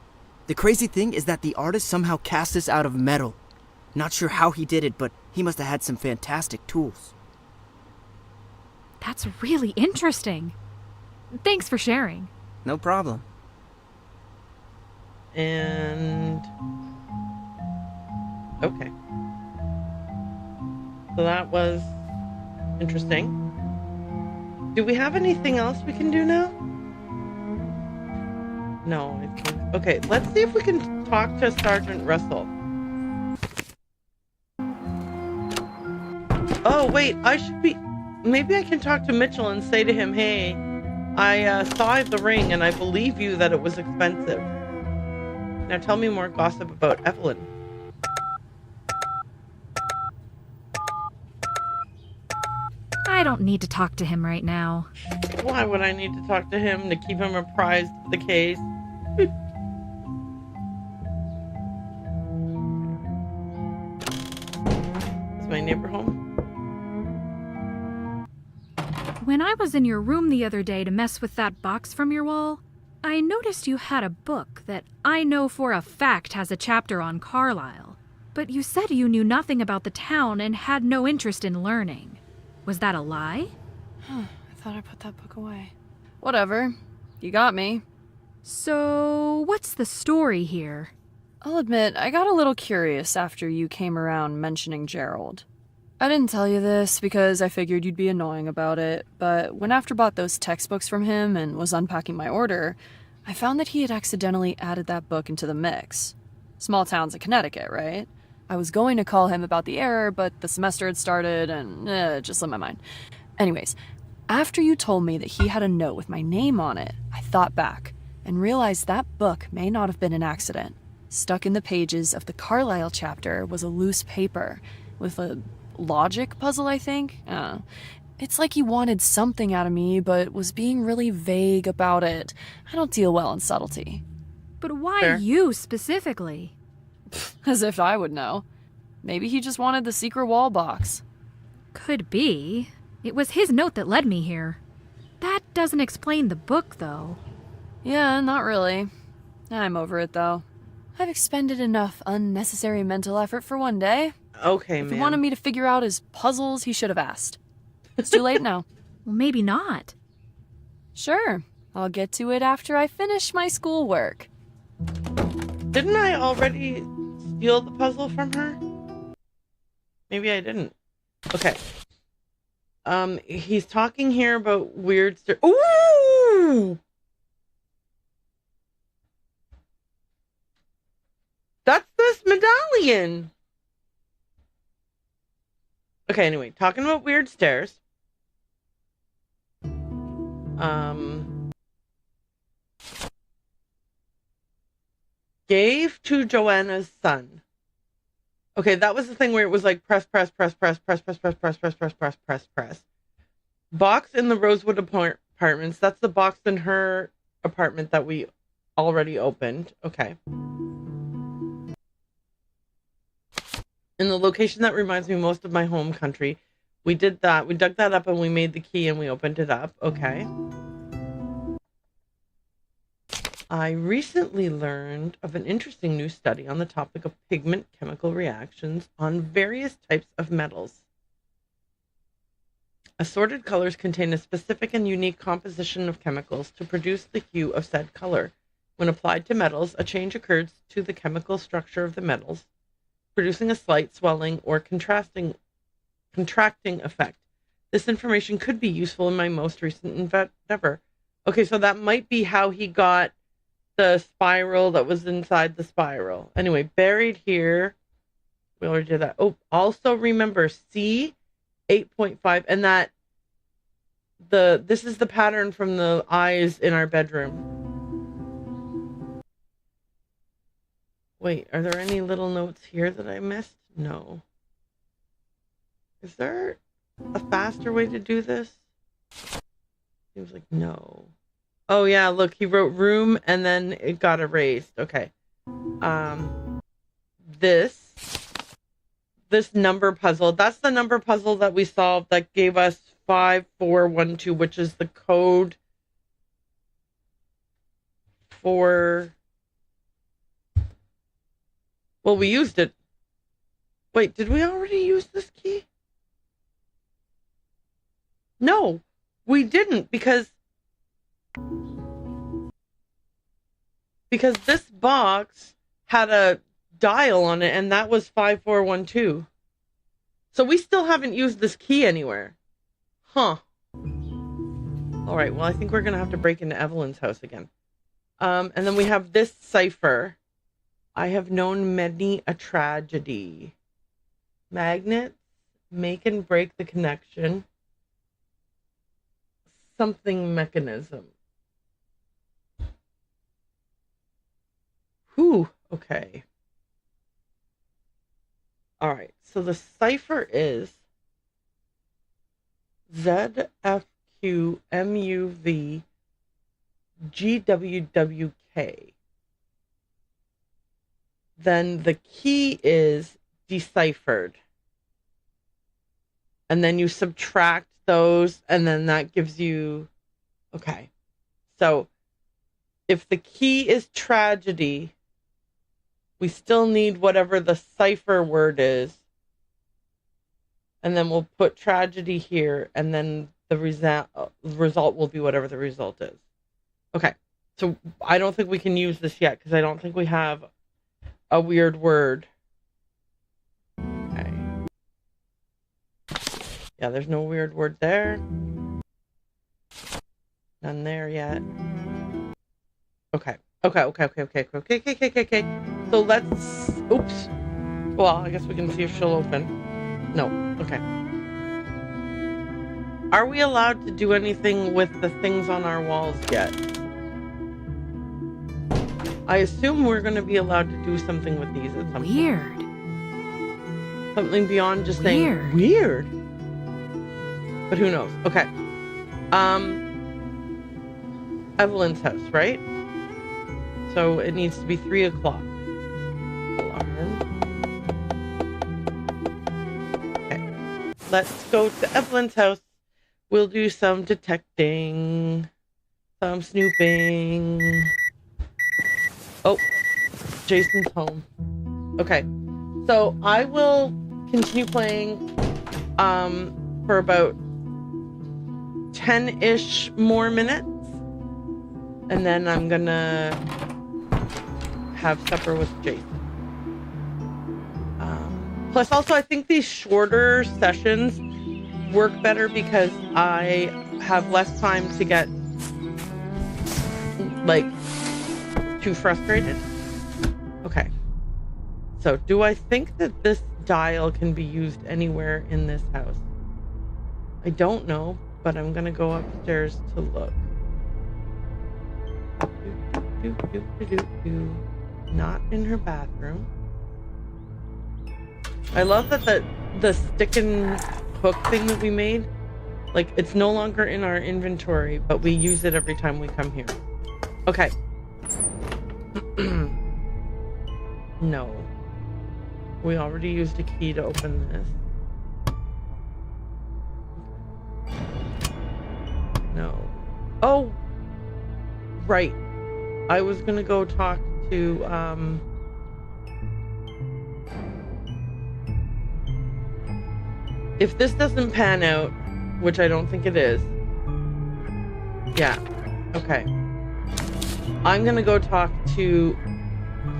The crazy thing is that the artist somehow cast this out of metal. Not sure how he did it, but he must have had some fantastic tools. That's really interesting. Thanks for sharing. No problem. And... Okay. So that was interesting. Do we have anything else we can do now? No, I think... Okay, let's see if we can talk to Sergeant Russell. Oh, wait, I should be... Maybe I can talk to Mitchell and say to him, hey, I saw the ring and I believe you that it was expensive. Now tell me more gossip about Evelyn. I don't need to talk to him right now. Why would I need to talk to him? To keep him apprised of the case? Is my neighbor home? When I was in your room the other day to mess with that box from your wall, I noticed you had a book that I know for a fact has a chapter on Carlisle. But you said you knew nothing about the town and had no interest in learning. Was that a lie? Huh, I thought I put that book away. Whatever. You got me. So, what's the story here? I'll admit, I got a little curious after you came around mentioning Gerald. I didn't tell you this because I figured you'd be annoying about it, but when after bought those textbooks from him and was unpacking my order, I found that he had accidentally added that book into the mix. Small towns in Connecticut, right? I was going to call him about the error, but the semester had started and it just slipped my mind. Anyways, after you told me that he had a note with my name on it, I thought back and realized that book may not have been an accident. Stuck in the pages of the Carlisle chapter was a loose paper with a logic puzzle, I think. It's like he wanted something out of me, but was being really vague about it. I don't deal well in subtlety. But why Fair. you specifically? As if I would know. Maybe he just wanted the secret wall box. Could be. It was his note that led me here. That doesn't explain the book, though. Yeah, not really. I'm over it, though. I've expended enough unnecessary mental effort for one day. Okay, If man. he wanted me to figure out his puzzles, he should have asked. It's too late now. Well, maybe not. Sure, I'll get to it after I finish my schoolwork. Didn't I already steal the puzzle from her? Maybe I didn't. Okay. He's talking here about weird Ooh! That's this medallion! Okay, anyway, talking about weird stairs. Gave to Joanna's son. Okay, that was the thing where it was like press. Box in the Rosewood apartments. That's the box in her apartment that we already opened. Okay. In the location that reminds me most of my home country. We did that. We dug that up and we made the key and we opened it up. Okay. I recently learned of an interesting new study on the topic of pigment chemical reactions on various types of metals. Assorted colors contain a specific and unique composition of chemicals to produce the hue of said color. When applied to metals, a change occurs to the chemical structure of the metals, producing a slight swelling or contracting effect. This information could be useful in my most recent endeavor. Okay, so that might be how he got the spiral that was inside the spiral. Anyway, buried here. We already did that. Oh, also remember C 8.5 and that this is the pattern from the eyes in our bedroom. Wait, are there any little notes here that I missed? No. Is there a faster way to do this? Seems like no. Oh yeah, look, he wrote room and then it got erased. Okay. This number puzzle, that's the number puzzle that we solved that gave us 5412, which is the code for... Well, we used it. Wait, did we already use this key? No, we didn't because this box had a dial on it and that was 5412. So we still haven't used this key anywhere. Huh. All right, well, I think we're going to have to break into Evelyn's house again. And then we have this cipher. I have known many a tragedy. Magnets make and break the connection. Something mechanism. Whew, okay. All right, so the cipher is ZFQMUVGWWK. Then the key is deciphered. And then you subtract those, and then that gives you... Okay. So, if the key is tragedy, we still need whatever the cipher word is. And then we'll put tragedy here, and then the result will be whatever the result is. Okay. So, I don't think we can use this yet, because I don't think we have a weird word. Okay. Yeah, there's no weird word there. None there yet. Okay. Okay. So let's... Oops. Well, I guess we can see if she'll open. No. Okay. Are we allowed to do anything with the things on our walls yet? I assume we're going to be allowed to do something with these at some point. Weird. Something beyond just saying weird. But who knows? Okay. Evelyn's house, right? So it needs to be 3 o'clock. Alarm. let's go to Evelyn's house. We'll do some detecting, some snooping. Oh, Jason's home. Okay, so I will continue playing for about 10-ish more minutes, and then I'm gonna have supper with Jason. Plus, also, I think these shorter sessions work better because I have less time to get like too frustrated. Okay. So, do I think that this dial can be used anywhere in this house? I don't know, but I'm gonna go upstairs to look. Not in her bathroom. I love that the stick and hook thing that we made, like, it's no longer in our inventory, but we use it every time we come here. Okay. No. We already used a key to open this. No. Oh! Right. I was gonna go talk to, if this doesn't pan out, which I don't think it is. Yeah. Okay. I'm gonna go talk to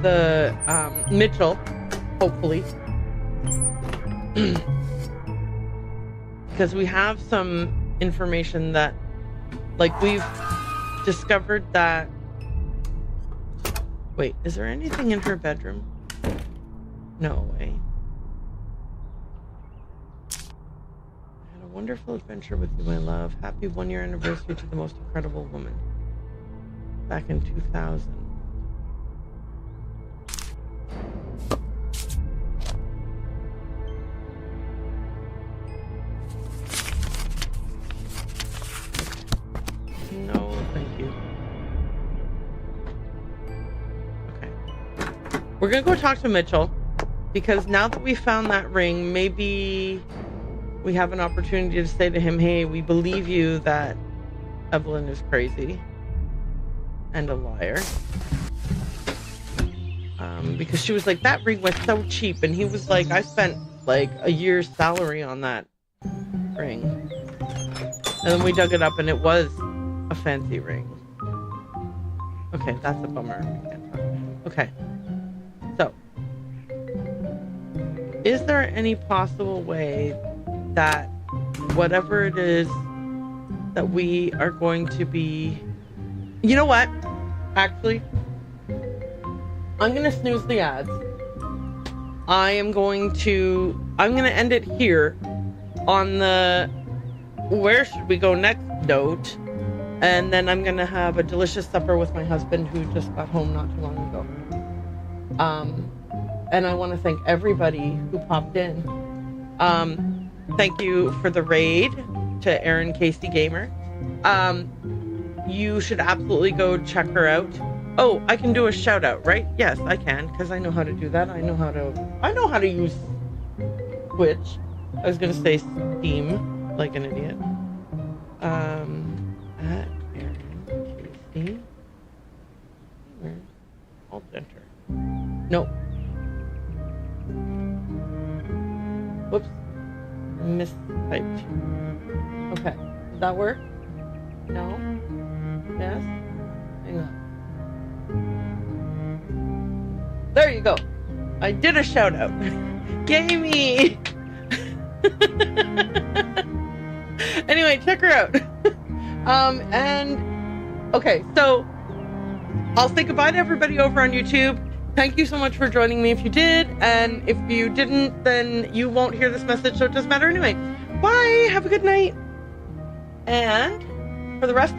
the, Mitchell, hopefully. Because we have some information that, like, we've discovered that... Wait, is there anything in her bedroom? No way. I had a wonderful adventure with you, my love. Happy 1-year anniversary to the most incredible woman. Back in 2000. No, thank you. Okay. We're gonna go talk to Mitchell, because now that we found that ring, maybe we have an opportunity to say to him, hey, we believe you that Evelyn is crazy and a liar. Because she was like, that ring was so cheap, and he was like, I spent like a year's salary on that ring. And then we dug it up and it was a fancy ring. Okay, that's a bummer. We can't talk. Okay. So, is there any possible way that whatever it is that we are going to be... You know what? Actually, I'm going to snooze the ads. I'm going to end it here on the where should we go next note. And then I'm going to have a delicious supper with my husband, who just got home not too long ago. And I want to thank everybody who popped in. Thank you for the raid to Aaron Casey Gamer. You should absolutely go check her out. Oh, I can do a shout out, right? Yes, I can, because I know how to do that. I know how to use Twitch. I was going to say Steam, like an idiot. At Aaron Casey. Where's Alt Enter? Nope. Whoops. Mistyped. Okay. Does that work? No? Yes? Hang on. There you go. I did a shout out. Yay me! Anyway, check her out. And okay, so I'll say goodbye to everybody over on YouTube. Thank you so much for joining me if you did, and if you didn't, then you won't hear this message, so it doesn't matter anyway. Bye, have a good night. And for the rest of